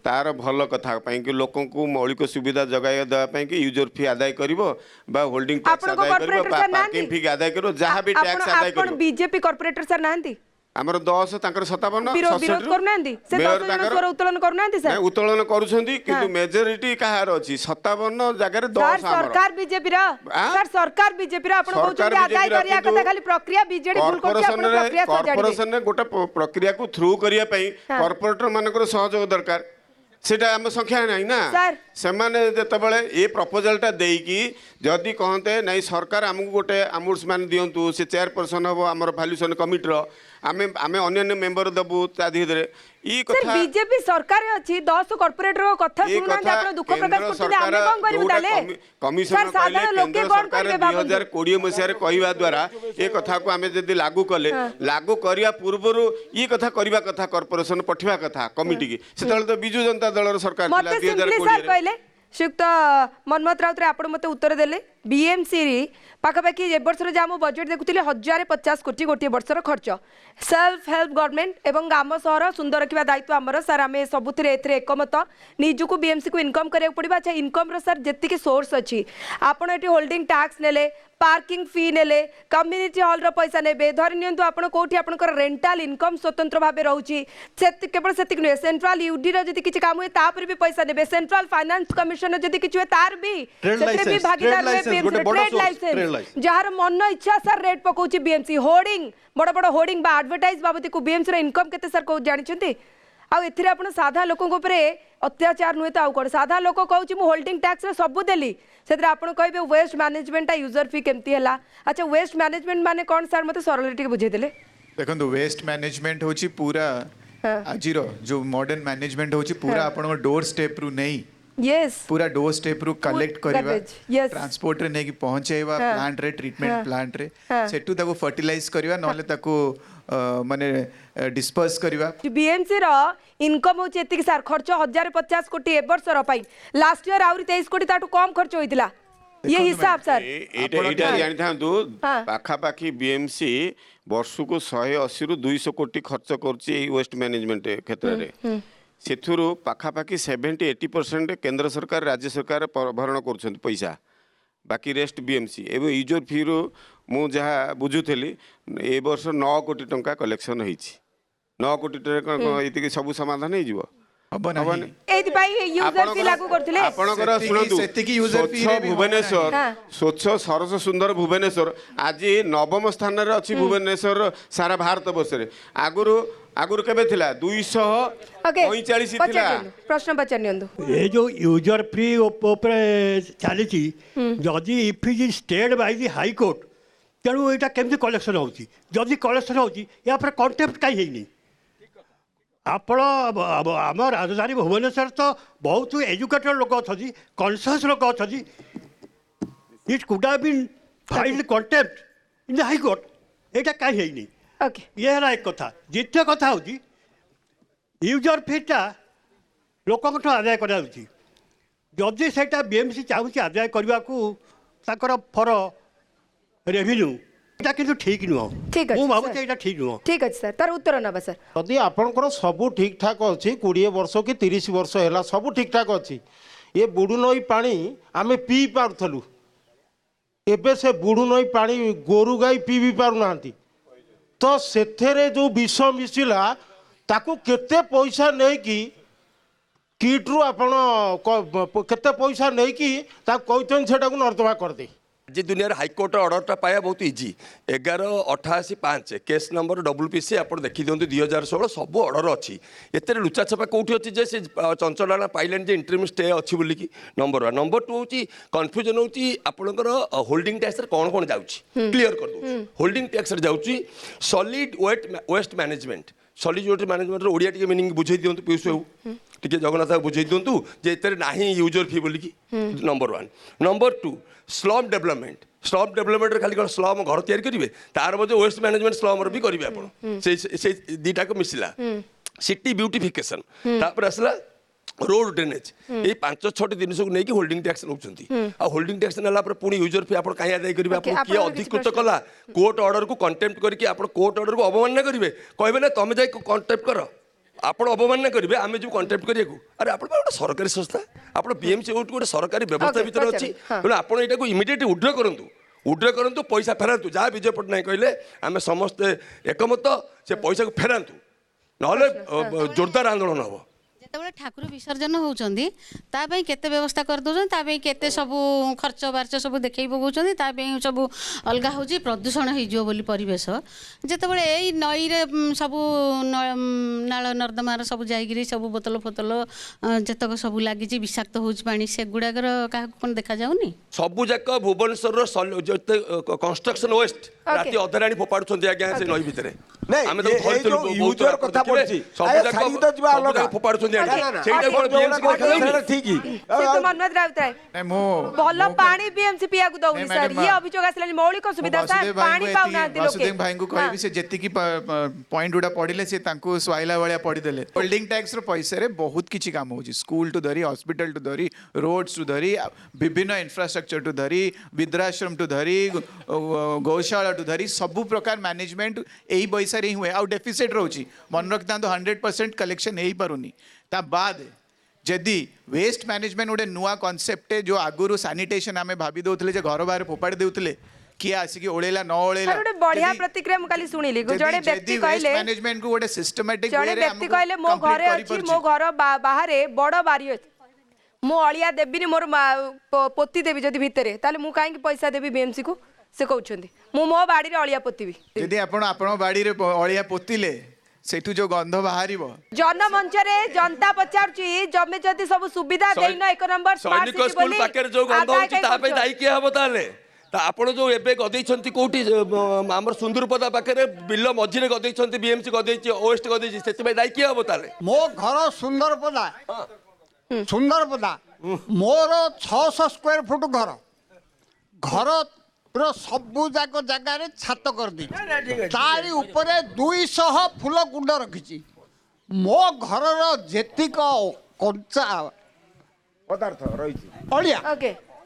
ତାର ଭଲ କଥା ପାଇଁ କି ଲୋକଙ୍କୁ ମୌଳିକ ସୁବିଧା ଯୋଗାଇ ଦେବା ପାଇଁ କି ୟୁଜର ଫି ଆଦାୟ କରିବ ବା ହୋଲ୍ଡିଂ ଟ୍ୟାକ୍ସ ଆଦାୟ କରିବ ବା ପାର୍କିଂ ଫି ଆଦାୟ କରିବ ଯାହା ବି ଟ୍ୟାକ୍ସ ଆଦାୟ
ଆପଣ
କରିବ।
ବିଜେପି କର୍ପୋରେଟର ସାର୍ ନାହାନ୍ତି?
ଆମର 10 ତାଙ୍କର 57
ବିରୋଧ କରୁନାହାନ୍ତି ସେ 10 ଜଣ ସ୍ୱର ଉତ୍ତୋଳନ କରୁନାହାନ୍ତି ସାର୍?
ଉତ୍ତୋଳନ କରୁଛନ୍ତି କିନ୍ତୁ ମେଜରିଟି କାହାର ଅଛି 57 ଜାଗାରେ 10 ଆମର
ସରକାର ବିଜେପି ର ସାର୍ ସରକାର ବିଜେପି ର ଆପଣ କହୁଛନ୍ତି ଆଦାୟ କରିବା କଥା ଖାଲି ପ୍ରକ୍ରିୟା ବିଜେଡି ଭୁଲ କରୁଛି ଆପଣ ପ୍ରକ୍ରିୟା ସଜାଡ଼ିବେ।
କର୍ପୋରେସନରେ ଗୋଟେ ପ୍ରକ୍ରିୟାକୁ ଥ୍ରୁ କରିବା ପାଇଁ କର୍ପୋରେଟର ମାନଙ୍କର ସହଯୋଗ ଦରକାର সেটা ଆମ ସଂଖ୍ୟା ନାହିଁ ନା ସେମାନେ ଯେତେବେଳେ ଏ ପ୍ରପୋଜାଲଟା ଦେଇକି ଯଦି କହନ୍ତେ ନାଇଁ ସରକାର ଆମକୁ ଗୋଟେ ଆମୁଡ୍ସମ୍ୟାନ ଦିଅନ୍ତୁ ସେ ଚେୟାରପର୍ସନ ହେବ ଆମର ଭ୍ୟାଲୁଏସନ କମିଟିର ଆମେ ଅନ୍ୟାନ୍ୟ ମେମ୍ବର ଦେବୁ ତା ଧୀରେ ଇ କଥା
ବିଜେପି ସରକାର ଅଛି 10 କର୍ପୋରେଟର କଥା ଶୁଣୁନାହାନ୍ତି ଆପଣ ଦୁଃଖ ପ୍ରକାଶ କରୁଛନ୍ତି ଆମେ କଣ କରିବୁ ତାହେଲେ
କମିଶନ କହିଲେ କେନ୍ଦ୍ର ସରକାର 2020 ମସିହାରେ କହିବା ଦ୍ୱାରା ଏ କଥାକୁ ଆମେ ଯଦି ଲାଗୁ କଲେ ଲାଗୁ କରିବା ପୂର୍ବରୁ ଇ କଥା କରିବା କଥା କର୍ପୋରେସନ ପଠିବା କଥା କମିଟି କି ସେତେବେଳେ ତ ବିଜୁ ଜନତା ଦଳର ସରକାର ଥିଲା 2020
କହିଲେ श्रीयुक्त मनमोहन राउत आप मत उत्तर देले बीएमसी पाखापाखि ए वर्षर जहाँ मुझे बजेट देखुली 1050 कोटी गोटे वर्षर खर्च सेल्फ हेल्प गवर्नमेंट एवं आम सहर सुंदर रखा दायित्व आमर सार आम सबुतिर एकमत निजुक बीएमसी को इनकम करा पड़ा। अच्छा इनकम सार जी सोर्स अच्छी आपड़ ये होल्डिंग टैक्स नेले पार्किंग फी नेले कम्युनिटी हॉल रो पैसा नेबे धरि नियंतु आपण कोठी आपनकर रेंटल इनकम स्वतंत्र भाबे रहउची केवल सेतिक नुहे सेंट्रल यूडी रो जदि किछि काम हुए तापर भी पैसा नेबे सेंट्रल फाइनेंस कमिशन जदि किछि हुए तार भी सेते भी भागीदार हुए बीएमसी ट्रेड लाइसेंस जहार मन इच्छा सर रेट पकोची बीएमसी होर्डिंग बड़ बड़ होर्डिंग बा एडवर्टाइज बाबती को बीएमसी रो इनकम केते सर को जानि छथि आ एथिरे आपण साधा लोकन को ऊपर अत्याचार नुहे तो आउ कोन साधा लोक कहउची मु होल्डिंग टैक्स रे सब देली सेतरे आपण कहबे वेस्ट मैनेजमेंट यूजर फी केमती हैला। अच्छा वेस्ट मैनेजमेंट माने कोन सर मते सरल टिके बुझे देले
देखंतु वेस्ट मैनेजमेंट होची पूरा आजिरो जो मॉडर्न मैनेजमेंट होची पूरा आपण डोर स्टेप रु नहीं
यस
पूरा डोर स्टेप रु कलेक्ट करबा
yes.
ट्रांसपोर्ट रे नेकी पहुंचेबा प्लांट रे ट्रीटमेंट प्लांट रे सेटू ताको फर्टिलाइज करबा नले ताको माने डिस्पर्स करबा।
बीएमसी रो इनकम होची एतिक सर खर्च 1050 कोटी ए वर्ष रो पाई लास्ट ईयर आउरी 23 कोटी ताटू कम खर्च होइतिला ये हिसाब सर
एटा जानि थांतु पाखा पाखी बीएमसी वर्ष को 180 रु 200 कोटी खर्च करछि ए वेस्ट मैनेजमेंट क्षेत्र रे सेथुरु पाखापाखि 70-80% केंद्र सरकार राज्य सरकार भरण कर पैसा बाकी रेस्ट बीएमसी एवं यूजर फी रु मु जहाँ बुझुली ए वर्ष 9 कोटी टंका कलेक्शन होती 9 कोटी टंका सब समाधान हो
हब नहीं
एइथिपाई यूजर फी लागू करथिले
आपणकर शुणु स्वच्छ भुवनेश्वर स्वच्छ सरस सुंदर भुवनेश्वर आज नवम स्थान रे अछि भुवनेश्वर सारा भारत वर्ष रे आगुरु केबे थिला 245 थिला
प्रश्न पचारनियंतु
ये जो यूजर फ्री ऊपर चली जदि if is stayed by the high court तेणु यहाँ केमती कलेक्शन होची जदि कलेक्शन होची या पर कॉन्टेम्प्ट कहीं ହେଇନି आपण आम राजधानी भुवनेश्वर तो बहुत एजुकेटेड लोक अच्छी कॉन्शियस लोक अच्छी it could have been filed contempt in the high court यहाँ कहीं ହେଇନି ये है एक कथा द्वितीय कथा हूँ यूजर फीटा लोक आदाय करी से बीएमसी चाहूँ आदाय करने को फर रेवेन्यू किंतु ठीक नुह मु भावुँ ये ठीक नुह
ठीक अच्छे सर तार उत्तर ना सर
जदि आपंकर सब ठीक ठाक अच्छी 20 वर्ष कि 30 वर्ष है सब ठीक ठाक अच्छी ये बुड़ू नई पानी आम पी पार्थलु एबे से बुड़ू नई पानी गोरु गाई पी भी पारना तो सेथेरे जो विष मिशिला ताकू केते पैसा नहीं कि किट्रु आपण केते पैसा नहीं कि कहते से नर्दमा कर दे
आज दुनिया हाईकोर्ट अर्डरटा पाया बहुत इजी 1188/5 केस नंबर WPC आप देखी दिखाँ 2016 सब अर्डर अच्छी एते लुचा छपा कौटी अच्छी जे चंचल पाइले इंटरव्यू स्टे अच्छी बोलिकी नंबर 1 नंबर 2 हूँ कन्फ्यूजन हूँ आपंकर होल्डिंग टैक्स कौन कौन जाऊँगी क्लीयर कर दूँ होल्डिंग टैक्स जाऊँगी solid waste management solid waste management Odia टी मीनिंग बुझे दिखाँ पीयूष बाबू टी जगन्नाथ बुझे दिखाँ जे इतने ना यूजर फी बोलिकी नंबर 1 नंबर 2 स्लम डेवलपमेंट खाली कौन स्लम घर तैयारी करेंगे तार मध्य वेस्ट मैनेजमेंट स्लम भी करेंगे आप दीटा को मिसला सिटी ब्यूटिफिकेशन तापर आसला रोड ड्रेनेज ये 5-6 जिन को लेकिन होल्डिंग टैक्स नौ होल्डिंग टैक्स नाला पुणी यूजर फी आप कहीं आदाय करेंगे आप किए अधिकृत कला कोर्ट ऑर्डर को कंटेम्प्ट करके आप कोर्ट ऑर्डर को अवमानना करेंगे कहबे ना तुम जाए कंटेम्प्ट कर आपण अवमानना करेंगे आम जो कंटेम्प्ट करिया अरे आप सरकारी संस्था आप बीएमसी गोटे सरकारी व्यवस्था भर अच्छी तेनाली आप यहाँ इमिडिएट उड्र करूँ पैसा फेरातु जहाँ विजय पट्टनायक कहले आम समस्ते एकमत से पैसा को फेरातु ना जोरदार आंदोलन हम
जिते ठाकुर विसर्जन होती केते व्यवस्था कर दौरान केते सब खर्च बार्च सब देखई पकाउं सब अलग हो प्रदूषण हो परिवेश जिते यही नई रे सब नाल नर्दमार सब जाइए सब बोतल फोतल जितक सब लगी विषाक्त हो से गुड़ाकर क्या कौन देखा जाऊनी
सबू जाक भुवनेश्वर कंस्ट्रक्शन वेस्ट राति अधराणी फोपाड़ुंट आज्ञा से नई भितर आम तो फोपाड़ुंट
मौलिक सुविधा
वासुदेव भाई को कहबी से जेतिकी पॉइंट गुडा पढ़िले से तांको स्वाइला वालिया पढ़ी देले होल्डिंग टैक्स रो पैसा रे बहुत किछि काम होची स्कूल टू धरी हॉस्पिटल टू धरी रोड्स टू धरी विभिन्न इंफ्रास्ट्रक्चर टू धरी वृद्धाश्रम टू धरी गौशाला टू धरी सब प्रकार मैनेजमेंट एही पैसा रे हुए आ डेफिसिट रहउची मन रखता 100% कलेक्शन एही पारुनी ता बाद जदि वेस्ट मैनेजमेंट गोटे नुआ कॉन्सेप्ट जो आगुरु सैनिटेशन आमे भाभी दउतले जे घर बाहर फोपाड़ी देउतले किए आसिक ओळेला न ओळेला
गोटे बढ़िया प्रतिक्रिया मु काली सुनिली जड़े व्यक्ति कहले
मैनेजमेंट को गोटे सिस्टमैटिक
जड़े व्यक्ति कहले मो घरे अछि मो घर बाहर बड़ बारी अछि मो अलिया देबिनी मोर पोती देबी जदि भितरे ताले मु काहे पैसा देबी बीएमसी को से कहउछंती मु मो बाड़ी रे अलिया पोतीबी
यदि आपण बाड़ी रे अलिया पोतीले सेठू जो गंध बाहर
जनमंच रे जनता पचारुची जमे जदि सब सुविधा देइन एक नंबर स्मार्ट
सिटी स्कूल पाकर जो गंध होची ता पे दाई के हबो ताले ता आपण जो एबे गदैछंती कोठी हमर सुंदरपदा पाकर बिल मझिरे गदैछंती बीएमसी गदैछि ओएस्ट गदैछि सेति पे दाई के हबो ताले
मो घर सुंदरपदा मोर 600 स्क्वायर फुट घर पूरा सबू जाक जगार छात कर दी तारी ऊपर 200 फूल कुंड रखी मो घर जेतिक कंचा
पदार्थ रही
अलिया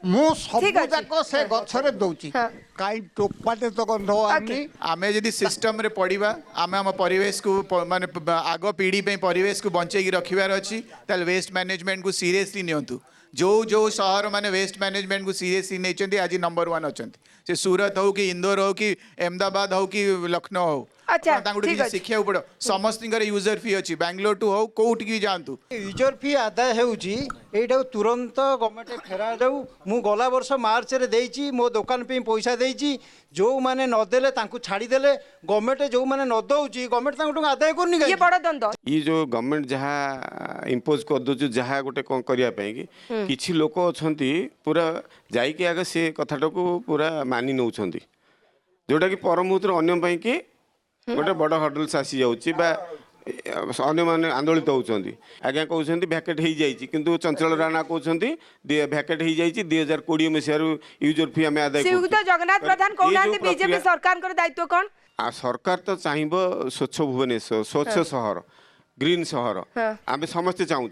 मु सब जाक से गछरे दउची काई टोपाटे तो गंध आनी
आमे जदी सिस्टम रे पड़ीबा आमे हम परिवेश को माने आगो पीढ़ी पे परिवेश को बंचे की रखिबार अछि ताल वेस्ट मैनेजमेंट को सीरियसली नियंतु जो जो शहर माने वेस्ट मैनेजमेंट को सीरियसली नहीं आज नंबर 1 अच्छा से सूरत हो कि इंदौर हो कि अहमदाबाद हो कि लखनऊ हो
अच्छा,
तांगुड
ठीक
कि
अछि।
शिखिया पड़ो समस्तिंकर यूजर फी अछि बेंगलोर टू हो कोउठ की जानतु
यूजर फी आदाय होउची एटा तुरंत गवर्नमेंट फेरा जाऊ मु गला वर्ष मार्च रे देइची मो दुकान पे पैसा देइची जो माने न देले तांकू छाड़ी देले गवर्नमेंट जो माने न दउची गवर्नमेंट तांकू आदाय करनी
ये बड़ दंड
ये जो गवर्नमेंट जहाँ इम्पोज कर दो जहाँ गोटे कौन करने कि किसी लोक अच्छा पूरा जाइए आगे से कथाटा को पूरा मानि नौ जोटा कि पर मुहूर्त अन्य कि गोटे बड़ हडल्स आसी जाऊँगी अन्य मैंने आंदोलित होती आज्ञा कहते भैकेट हो जाए कि चंचल राणा कहते भैकेट हो जाए 2020 मसीह यूजर फी आम आदाय
श्रीयुक्त जगन्नाथ प्रधान कहते बीजेपी सरकार दायित्व कौन
सरकार तो चाहिए स्वच्छ भुवनेश्वर स्वच्छ सहर ग्रीन सहर आम समस्ते चाहूँ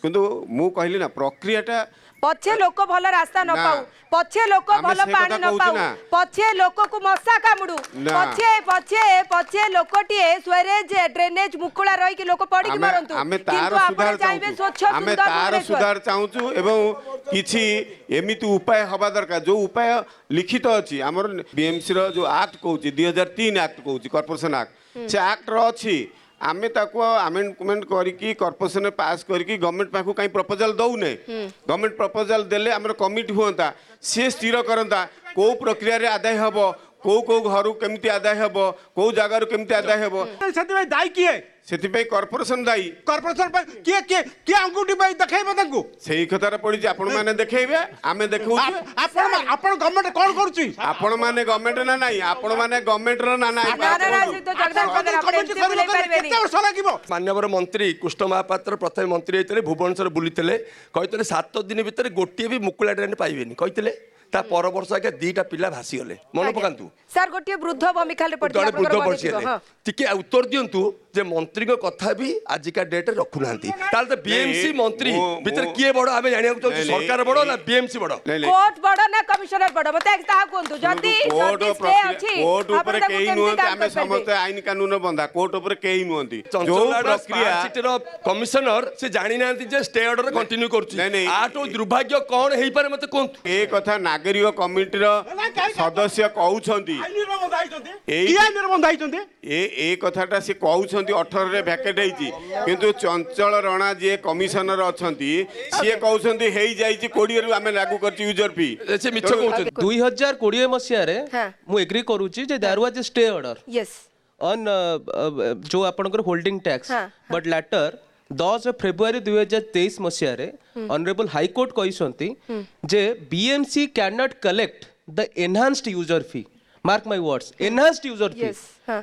किंतु मु कहली ना प्रक्रियाटा
पछे लोक भल रास्ता न पाऊ पछे लोक भल पानी न पाऊ पछे लोक को मशा कामुडू पछे पछे पछे लोकटिए स्वेरेज ड्रेनेज मुकुला रही कि लोक पड़ी कि मरंतु
आमे तार सुधार चाहूँ आमे तार सुधार चाहूँ एवं किछि एमिति उपाय हवा दरकार जो उपाय लिखित अछि हमर बीएमसी रो जो एक्ट कहूँ 2003 एक्ट कहूँ कॉर्पोरेशन एक्ट से एक्ट रो अछि आमे ताको अमेंडमेंट करिकी कॉर्पोरेशन में पास करिकी गवर्नमेंट पाखु कहीं प्रपोजल दौने गवर्नमेंट प्रपोजल देले हमर कमिटी हुंता से स्थिर करंता को प्रक्रिया रे आदाय हबो को घर केमती आदाय हबो को जगार केमती आदाय हबो
सेति दाई किए
सेति कॉर्पोरेशन दायी
कॉर्पोरेशन किए किए किए अंगुठी पे देखाइबो तांकू
सेही कथार पड़ी आपण माने देखेइबे आमे देखौ
आपण गवर्नमेंट कोन करूची
आपण माने गवर्नमेंट ना नाही आपण माने गवर्नमेंट रो ना नाही
माननीय मंत्री कृष्ण महापात्र प्रथम मंत्री होते भुवनेश्वर बुली कहते 7 दिन भितर गोटे भी मुकुला ड्रेन पाइबेनि कहते ता पर वर्ष आगे 2टा पिला भासी गले मन पकांतु
सर गोटे वृद्ध भूमिका
जड़े वृद्ध पड़े टिके उत्तर दिंतु जे मंत्री कथा भी आजिका डेट रखु ना बीएमसी मंत्री भितर किए बड़ आम जाना चाहिए सरकार बड़ ना बीएमसी बड़
कोर्ट बड़ ना कमिशनर बड़ मते ताहा कोंतु जदी स्टे अछि
कोर्ट ऊपर केही नुहंती आमे समस्त आईन कानून बंधा कोर्ट ऊपर केही नुहंती जो प्रक्रिया
सिटीर कमिशनर से जानि नांती जे स्टे ऑर्डर कंटिन्यू करछि आटो दुर्भाग्य कोन हेई पारे मते कोंतु
ए कथा नागरिक कमिटीर सदस्य कहउछंती ए कथाटा से कहउछंती 18 रे भैकेट हेइची किंतु चंचल राणा जे कमिशनर अछंती से कहउछंती हेई जाईची 20 रे आमे लागू करछि यूजर फी
से मिछ कहउछंती
2020 मसिया रे मु एग्री करूची जे there was a stay order
yes
on जो आपनकर holding tax but later 10 February 2023 मसिया रे ऑनरेबल हाई कोर्ट कहिसंती जे BMC can not collect the enhanced user fee mark my words enhanced user fee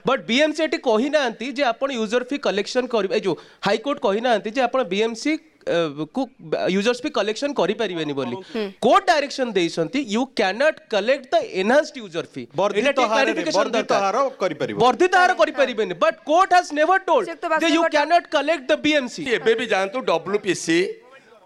but BMC एटी कहि नांती जे आपण यूजर फी कलेक्शन करि जो हाई कोर्ट कहि नांती जे आपण बीएमसी को यूजर्स फी कलेक्शन करि परिबेनी बोली कोर्ट डायरेक्शन देइसंती you can not collect the enhanced user fee
वर्धित हार करि परिबो
वर्धित हार करि परिबेनी but court has never told जे you can not collect the BMC
एबे भी जानतु डब्ल्यूपीसी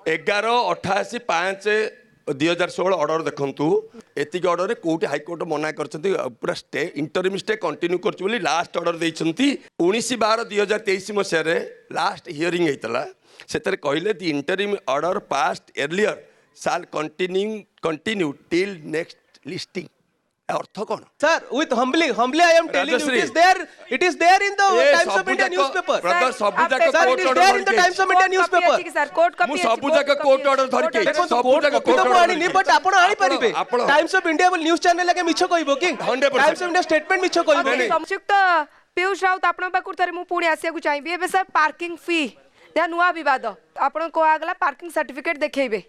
11/88/5/2016 ऑर्डर देखंतु एतिक ऑर्डर रे कोर्ट हाई कोर्ट मना करछंती पूरा स्टे इंटरिम स्टे कंटिन्यू करछ बोली लास्ट ऑर्डर देइछंती 19/12/2023 मसिया रे लास्ट हियरिंग हेतला सेतरे कहले the interim order past earlier shall continue till next listing earth cone
sir with humbly I am telling you it is there in the Times of India newspaper
brother सबु जाक
court order there in the Times of India newspaper
sir court copy
मु सबु जाक court order धर के सबु जाक court
order आनी बट आपण आनी परिबे Times of India news channel लागे मिछ कहबो कि
100%
टाइम्स ऑफ इंडिया स्टेटमेंट मिछ कहबो
संयुक्त पीयूष राउत आपण पाकुर थरे मु पुणी आसिया को चाहिबे एबे सर पार्किंग फी या नुआ विवाद आपण को आगला पार्किंग सर्टिफिकेट देखैबे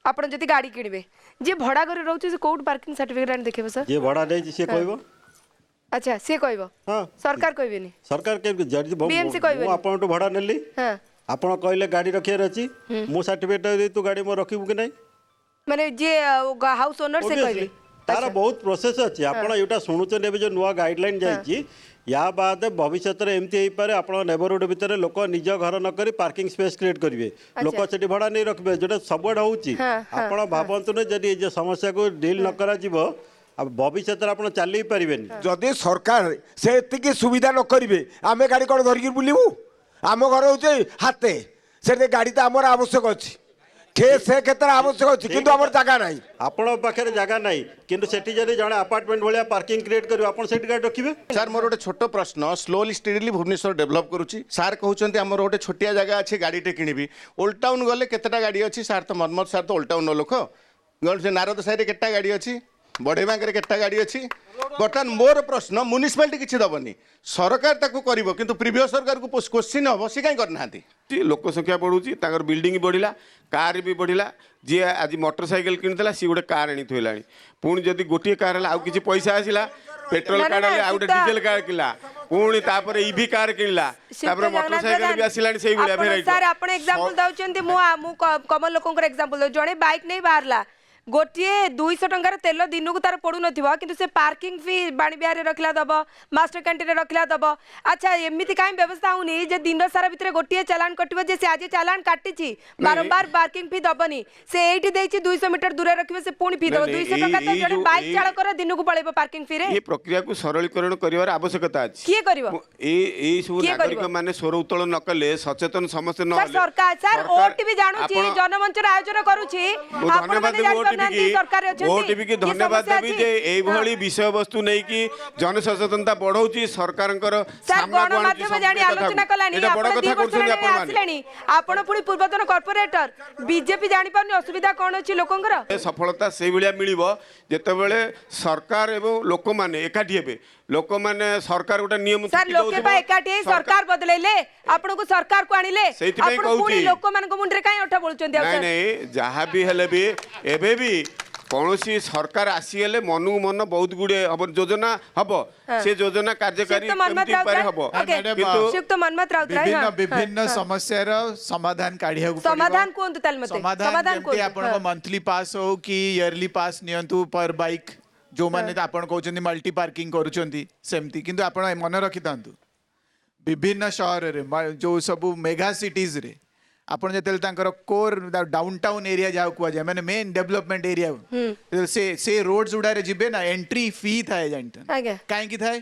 आपण जति गाड़ी किनबे जे भड़ा करे रहउछि से कोड पार्किंग सर्टिफिकेट आनी देखेबे सर
जे भड़ा देछि से कहबो
अच्छा से कहबो
हां
सरकार कहबेनी
सरकार के जज
बीएमसी कहबेनी
मु आपण तो भड़ा नेली
हां
आपण कहले गाड़ी रखियर अछि मु सर्टिफिकेट दे तू गाड़ी मो रखिबु कि नै
माने जे हाउस ओनर से कहबे
तार बहुत प्रोसेस अछि आपण एटा सुनुचन एबे जो नुवा गाइडलाइन जाइछि या बाद भविष्य रे एमती हेई पारे आपण नेबरहुड भितर लोक निज घर न करी पार्किंग स्पेस क्रिएट करिवे लोक सेठी भड़ा नै रखबे जेटा सबड होउछि आपण भाबंतु ने जदी जे समस्या को डील न करा जिवो अब भविष्य रे आपण चली परिबेनी
जदी सरकार से एतिकी सुविधा न करिवे आमे गाड़ी कोन धरि बुलिबु आम घर होचे हाते से गाड़ी तो आमर आवश्यक अछि से क्षेत्र आवश्यक अच्छी किंतु हमर जगह नहीं
आपण पाखे जगह नहीं किंतु सेठी जदि जड़े अपार्टमेंट भाया पार्किंग क्रिएट करियो आपण सेठी गाड़ी रखिबे
सर मोर गोटे छोट प्रश्न स्लोली स्टीडली भुवनेश्वर डेभलप करुच्ची सार कहते आमर गोटे छोटिया जगह अच्छी गाड़ीटे किणवी ओल्ड टाउन गले केतेटा गाड़ी अच्छी सार तो मनमत सार तो ओल्ड टाउन लोक नारद साइड केटा गाड़ी अच्छी बढ़ई बांके केटा गाड़ी अच्छी बर्तमान मोर प्रश्न म्युनिसिपालिटी किसी दबनी सरकार ताकू करिवो किंतु प्रीवियस सरकार को क्वेश्चन हम सी कहीं करना
लोक संख्या बढ़ुची बिल्डिंग बढ़ला कार भी बढ़ला जी आज मोटरसाइकेल किणुला सी गोटे कार आनी थोला पुणी जदि गोटे कार आउ किसी पैसा आसला पेट्रोल कार्ड आउ गोटे डीजेल कार किणला पुणी तापर ईवी कार किणला तापर मोटरसाइकेल भी आसिलानी सेही भलिया भेराइटी
सर आपण एग्जांपल दउचंती मु कमल लोकंकर एग्जांपल जणे बाइक नहीं बाहरला गोटे 200 टंकार तेल दिन को तार पड़ू नथिबा किंतु से पार्किंग फी बाणी बिहार रखला दब मास्टर कैंटीन रखला दब अच्छा एमिति काई व्यवस्था होनी जे दिन सारा भितर गोटे चालान कटिबो जे से आज चालान काटिची बारंबार पार्किंग फी दबनी से एठी देछि 200 मीटर दूर रखिबे से पुणी फी दब 200 टंका तो जड़े बाइक चालक दिन को पळेबो पार्किंग फी रे
ये प्रक्रिया को सरलीकरण करिवार आवश्यकता अछि
किए करिवो
ए सब नागरिक माने स्वर उत्तोलन न कले सचेतन समस्त न
सर सरकार सर ओटीवी जानूची जनमंच आयोजन करूची
धन्यवाद ओटीवी की धन्यवाद देवी जे एई भली विषय वस्तु नै कि जन सचेतनता बढ़ौची सरकारंकर सामना को
गणमाध्यम जानी आलोचना कलानी आपण 2 वर्ष आसलेनी आपण पुनी पूर्वतन कॉर्पोरेटर बीजेपी जानी पानी असुविधा कोन अछि लोकंकर
सफलता सेई भलिया मिलिबो जेतेबेले सरकार एवं लोक माने एकाठी हेबे लोक माने सरकार गोटा नियम
सर लोके बा एकाठी सरकार बदलेले आपण को सरकार को आनिले आपण पुनी लोक मान को मुंडरे काई अठा बोलचंदी
नहीं नहीं जहाँ भी हेले भी एबे भी कौनसी सरकार आसीगले मनु मन बहुत गुड़े हम योजना हम से योजना कार्यकारी
विभिन्न समस्यार समाधान काढ़िया
समाधान कोंतु ताल मते
समाधान कोंतु आपण मंथली पास हो कि इयरली पास नियंतु पर बाइक जो माने आपण कहउछन्ती मल्टी पार्किंग करूछन्ती सेमती किंतु आपण मन रखि तांतु विभिन्न शहर रे जो सब मेगा सिटीज रे आपण जेतेल तांकर कोर डाउनटाउन एरिया जाउ कुआ जाय माने मेन डेवलपमेंट एरिया से रोड्स उडारे जिबे ना एंट्री फी थाए जानता काहे की थाए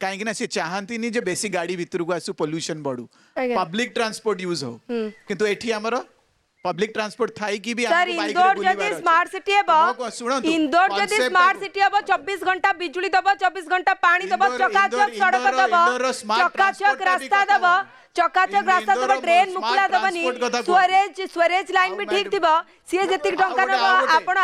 काहे की ना से चाहंती नी जे बेसी गाड़ी भीतर को आसु पोल्यूशन बढ़ू पब्लिक ट्रांसपोर्ट यूज हो किंतु एठी हमर पब्लिक ट्रांसपोर्ट थाई की भी
सर इंदौर जदी स्मार्ट सिटी हेबो इंदौर जदी स्मार्ट सिटी हेबो 24 घंटा बिजुली दबो 24 घंटा पानी दबो चकाचक सड़क दबो चकाचक रास्ता दबो चकाचक रास्ता दबो ट्रेन मुकुला दबनी स्वरेज लाइन भी ठीक थिबो सिए जतिक टंका नबो आपण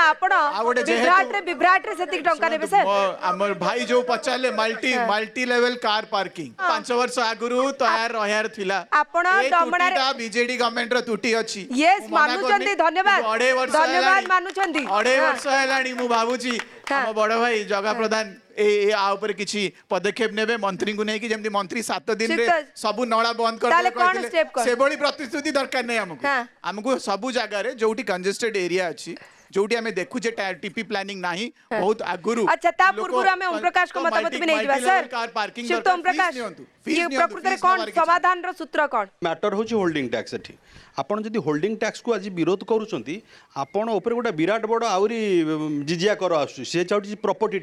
विभ्राट रे जतिक टंका नेबे सर
हमर भाई जो पचाले मल्टी लेवल कार पार्किंग 5 वर्ष आगुरु तयार रहयार थिला
आपण दमणा
बीजेडी गवर्नमेंट रो टूटी अछि
यस मानुचंदी धन्यवाद मानुचंदी
2.5 वर्ष हेलानी मु भाबुची हम बड़ भाई जगा प्रधान ए आ ऊपर किछि पदक्षेप नेबे मंत्री को नै कि जेमति मंत्री 7 दिन रे सब नळा बंद कर देबे से बड़ी प्रतिश्रुति दरकार नै हमको सब जगह रे जोटी कंजेस्टेड एरिया अछि जोटी हमें देखु जे टीपी प्लानिंग नाही बहुत आगुरु
अच्छा ता पूर्व हमें ओम प्रकाश को मतमत भी नै दिबा sir
car parking
Shiv Om Prakash ये प्रकृति रे कोन समाधान रो सूत्र कोन
मैटर होची होल्डिंग टैक्स एठी आपण जदि होल्डिंग टैक्स को आज विरोध करूचंती आपण ऊपर गोटे विराट बड़ आउरी जिजिया कर आसु से चाउटी प्रॉपर्टी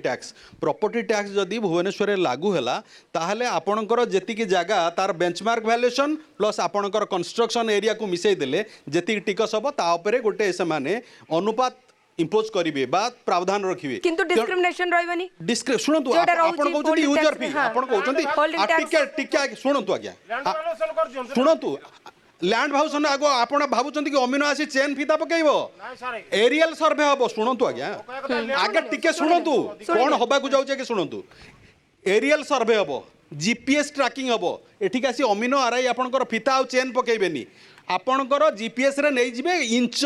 टैक्स जदि भुवनेश्वर रे लागू हैला ताहले आपणकर जेतिकी जगह तार बेंचमार्क वैल्यूएशन प्लस आपणकर कंस्ट्रक्शन एरिया को मिसई देले जेतिकी टिकस हबो ता ऊपर गोटे से माने अनुपात इंपोज करिवे बा प्रावधान रखिवे
किंतु डिस्क्रिमिनेशन रहइबनी
सुनतु आपण कहउछन्ती यूजर फी आपण कहउछन्ती टिके सुनतु आज्ञा सुनतु लैंड हाउस आगो आपण भाबुचंती कि अमीनो आसी चेन फीता पकेइबो एरियल सर्वे हबो सुनतु आज्ञा आगे टिके सुनतु कोन होबा को जाउचे कि सुनतु एरियल सर्वे हबो जीपीएस ट्रैकिंग हबो एठिक आसी अमीनो आरआई आपणकर फीता आ चेन पकेइबेनी आपणकर जीपीएस रे नै जिबे इंच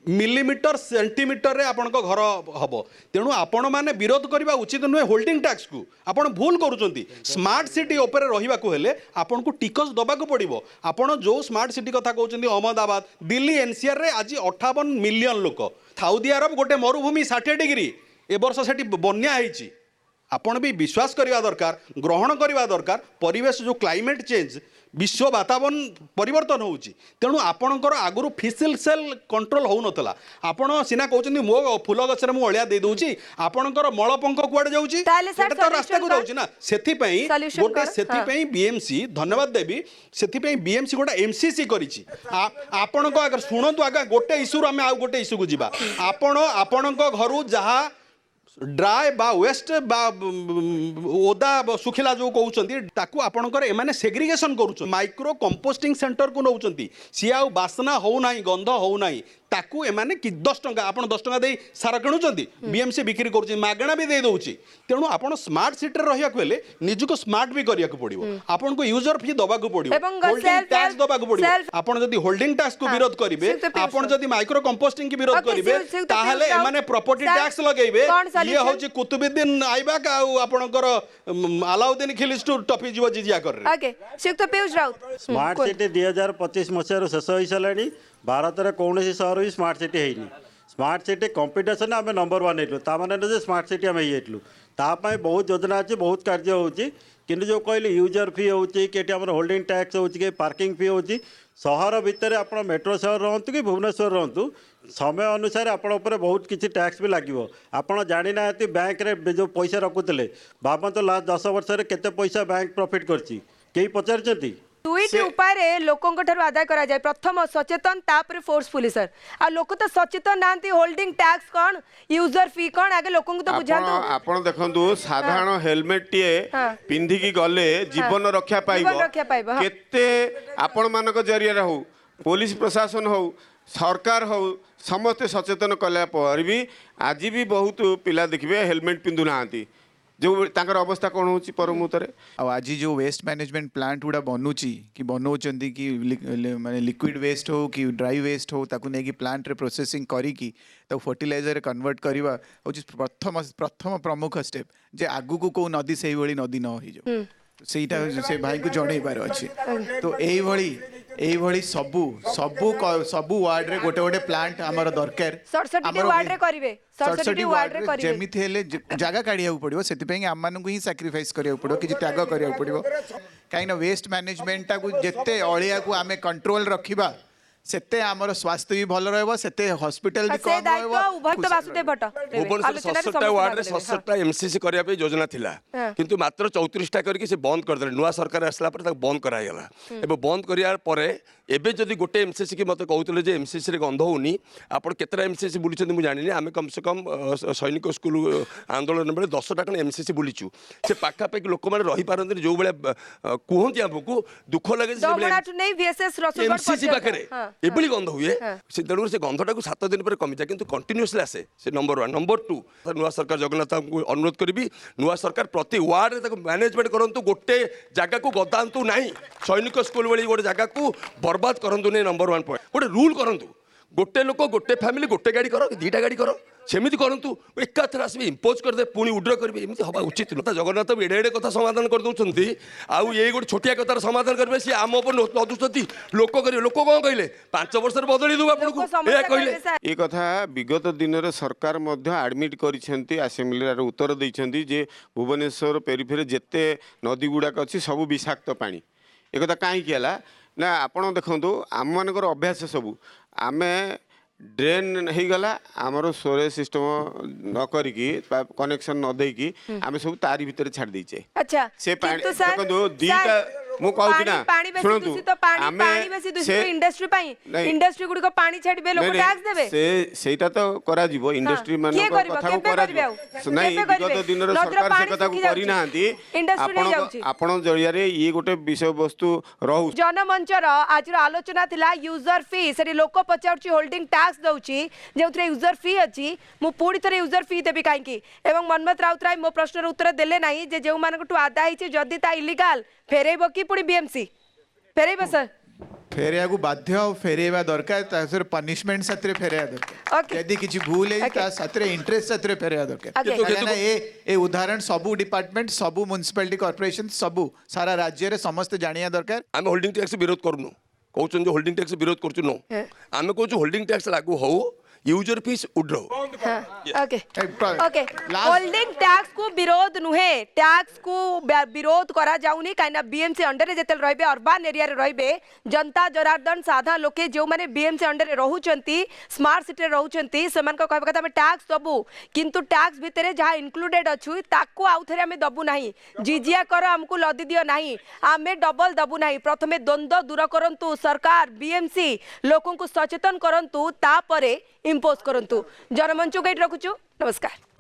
मिलीमीटर सेंटीमीटर रे आपण घर हम तेणु आपण मैंने विरोध करने उचित नुहे होल्डिंग टैक्स को आपण भूल करुँच स्मार्ट सिटी उपर रहा आपन को टिकस दबा पड़ो आपण जो स्मार्ट सिटी कथा कहते अहमदाबाद दिल्ली एनसीआर रे आज 58 मिलियन लोक सऊदी अरब गोटे मरुभूमि 60 डिग्री ए वर्ष से बन्या होती आपण भी विश्वास करवा दरकार ग्रहण करवा दरकार परिवेश जो क्लाइमेट चेंज विश्व वातावरण परिवर्तन होउची तेणु आपणकर आगुरु फिसिल सेल कंट्रोल हो नतला आपण सिना कहउछन्ती मो फूल गछरे मु अळिया दे दउची आपणकर मळ पंख कुआडे जाउची
sir,
तो रास्ता को जाउची ना सेथि पई
Solution
गोटे
करो,
सेथि पई बीएमसी धन्यवाद देबी सेथि पई बीएमसी गोटा एमसीसी करिछि आपणको अगर सुनंतु आगा गोटे इशू आमे आ गोटे इशू को जिबा आपणको घरु जहा ड्राए बा वेस्ट बा ओदा सुखिला जो कहउछन्ती ताकू आपणकर एमाने सेग्रीगेशन करूछ माइक्रो कंपोस्टिंग सेंटर को नउछन्ती सी आ बासना हो नाही गंध हो नाही ताकू एमाने कि 10 टंका आपण 10 टंका देई सारा किणुचंती बीएमसी बिक्री करूछ मागणा भी दे दउची तेणु आपण स्मार्ट सिटी रे रहिया कोले निजुको स्मार्ट भी करिया को पड़िबो आपण को यूजर फी दबा को पड़िबो होल्डिंग टैक्स दबा को पड़िबो आपण जदी होल्डिंग टैक्स को विरोध करिवे आपण जदी माइक्रो कंपोस्टिंग की विरोध करिवे ताहाले एमाने प्रॉपर्टी टैक्स लगेइबे ये होची कुतुबुद्दीन आइबाक आ आपणकर अलाउद्दीन खिलिस्टू टफी जीव जिजिया कर
ओके श्रीयुक्त पीयूष राउत
स्मार्ट सिटी 2025 मसीहार शेष हो सारे भारत में कौन सहर भी स्मार्ट सिटी है स्मार्ट सिटी कंपिटिशन आम नंबर 1 हेलु मैंने स्मार्ट सिटी आम हेलु तापाई बहुत योजना अच्छी बहुत कार्य हो जो कहले यूजर फी होम होल्डिंग टैक्स हो पार्किंग फी हो सहर भितर आप मेट्रो सहर रहतु कि भुवनेश्वर रहतु समय अनुसार आपण बहुत किसी टैक्स भी लगे आपड़ जानी ना बैंक रे जो पैसा रखुले भावतु लास्ट 10 वर्ष केते पैसा बैंक प्रॉफिट करछि कई पचारचंती
दुईटी उपाय लोकों ठारू आदाय करा जाए प्रथम सचेतन तापर फोर्सफुली सर आ लोक तो सचेतन नांती होल्डिंग टैक्स कौन यूजर फी कौन आगे लोकों को तो बुझातु
आपण देखंतु साधारण हेलमेट टिए पिंधी की गले जीवन रक्षा पाइबो केते आपण मानक जरिया रहू पुलिस प्रशासन हो सरकार हो समस्त सचेतन कला पर भी आज भी बहुत पिला देखिबे हेलमेट पिंधु नांती जो ताकर अवस्था कौन हो परमुहूर्त
आज जो वेस्ट मैनेजमेंट प्लांट गुड़ा बनूची कि बनाऊँच कि माने लिक्विड वेस्ट हो कि ड्राई वेस्ट हो ताकू नहीं कि प्लांट रे प्रोसेसिंग करिकी फर्टिलाइजर कन्वर्ट करवा हूँ प्रथम प्रमुख स्टेप जे आगु को कौ नदी से नदी न हो सेटा से भाई को जड़े बार अच्छे तो यही सबू सबू सबू वार्ड रे गोटे गोटे प्लांट आमर दरकार
67 वार्ड रे करिवे 67 वार्ड रे करिवे
जेमिति हेले जागा काढिया पड़ो से आम मानक ही सैक्रिफाइस करिया पड़ो कि त्याग करिया पड़ो कहीं वेस्ट मैनेजमेंट को जिते अलिया को आम कंट्रोल रखिबा सेते आमर स्वास्थ्य भी भल रहबो सेते हॉस्पिटल भी कम रहबो
उभक्त वासुदेव भट्ट
भुवनेश्वर 67 वार्ड रे 67 एमसीसी करिया पे योजना थिला किंतु मात्र 34 टा करके से बंद कर देले नुवा सरकार आसला पर तक बंद कराई गला एबे बंद करिया परे एबे जदी गोटे एमसीसी की मते कहउतले जे एमसीसी रे गंध होनी आपण केतरा एमसीसी बुलिछन मु जानिनी आमे कम से कम सैनिक स्कूल आंदोलन बेले 10 टा कन एमसीसी बुलिछु से पाखा पे लोक माने रही पारंती जो बेले कुहंती हमकु दुख लागे से बेले
नहीं वीएसएस रसुलगढ़
एमसीसी पाखरे एबली गंध हुए से तेणु से गंधटा को 7 दिन पर कमी जाए किंतु कंटिन्यूअसली आसे से नंबर 1 नंबर 2 नुआ सरकार जगन्नाथ को अनुरोध करी नुआ सरकार प्रति वार्ड रे मैनेजमेंट करंतु गोटे जगह को गदांतु नहीं सैनिक स्कूल वाली गोटे जगह को बर्बाद करंतु नहीं नंबर 1 पॉइंट गोटे रूल करंतु गोटे लोक गोटे फैमिली गोटे गाड़ी करो दुईटा गाड़ी करो सेमिति करंतु एकाथर आसबे इम्पोज करदे पुणी उड्र करबे एमिति हवा उचित न जगन्नाथ एडे एडे कथा समाधान कर दउछंती आउ ये गोटे छोटिया कथार समाधान करबे से आम ऊपर नदुछंती लोक करिवे लोक कोन कहले 5 वर्ष बदली दउ आपन को ए कहले
ये कथा विगत दिन रे सरकार मध्य एडमिट करिसेंती असेंबली रे उत्तर दैछंती जे भुवनेश्वर पेरिफेरी जेते नदी गुडाक अछि सब विषाक्त पानी ए कथा काहे किला ना आपण देखंतु आम मानकर अभ्यास सबू आमे ड्रेन हो गला आमर स्टोरेज सिस्टम न करिकी कनेक्शन न देकी आमे सब तारी भीतर छाड़ देचे
अच्छा
से पानी देखंतु दीटा मु कहूची ना
सुनतु पानी बेसी दूषित इंडस्ट्री पाई इंडस्ट्री गुडी को पानी छाडबे लोक टैक्स देबे
से सेटा तो करा जीवो इंडस्ट्री मान कथा को करा नहीं विगत दिन रे सरकार से कथा को करी नांती आपण जरिया रे ये गोटे विषय वस्तु रहू
जनमंच रो आज रो आलोचना थिला यूजर फी सेरी लोक पचाउची होल्डिंग टैक्स दउची जेउथरे यूजर फी अछि मु पूरी तरह यूजर फी देबी काई की एवं मनमत राउतराय मो प्रश्न रो उत्तर देले नाही जे जेउ मानकटू आदा हिची जदी ता इलीगल फेरेबो की पुणी बीएमसी फेरेबो सर
फेरिया को बाध्य फेरेवा दरकार तासर पनिशमेंट साथरे फेरिया दरकार यदि किछि भूल है ता साथरे इंटरेस्ट साथरे फेरिया दरकार ए उदाहरण सबु डिपार्टमेंट सबु म्युनिसिपैलिटी कॉर्पोरेशन सबु सारा राज्य रे समस्त जानिया दरकार
हम होल्डिंग टैक्स विरोध करनु कहउछन जो होल्डिंग टैक्स विरोध करछु नो आमे कहउछु होल्डिंग टैक्स लागू हो user fees withdraw
okay okay holding tax को विरोध नुहे टैक्स को विरोध करा जाउनी काइना बीएमसी अंडर रे जेतल रहबे अर्बन एरिया रे रहबे जनता जनार्दन साधा लोके जो माने बीएमसी अंडर रे रहउचंती स्मार्ट सिटी रे रहउचंती समान को कहबा कथा हम टैक्स दबु किंतु टैक्स भितरे जहा इंक्लूडेड अछु ताको आउथरे हम दबु नाही जिजिया कर हमको लदी दियो नाही आमे डबल दबु नाही प्रथमे द्वंद्व दूर करंतु सरकार बीएमसी लोकों को सचेतन करंतु तापरे इम्पोज करंतु जनमंच गाइड रखुछु नमस्कार।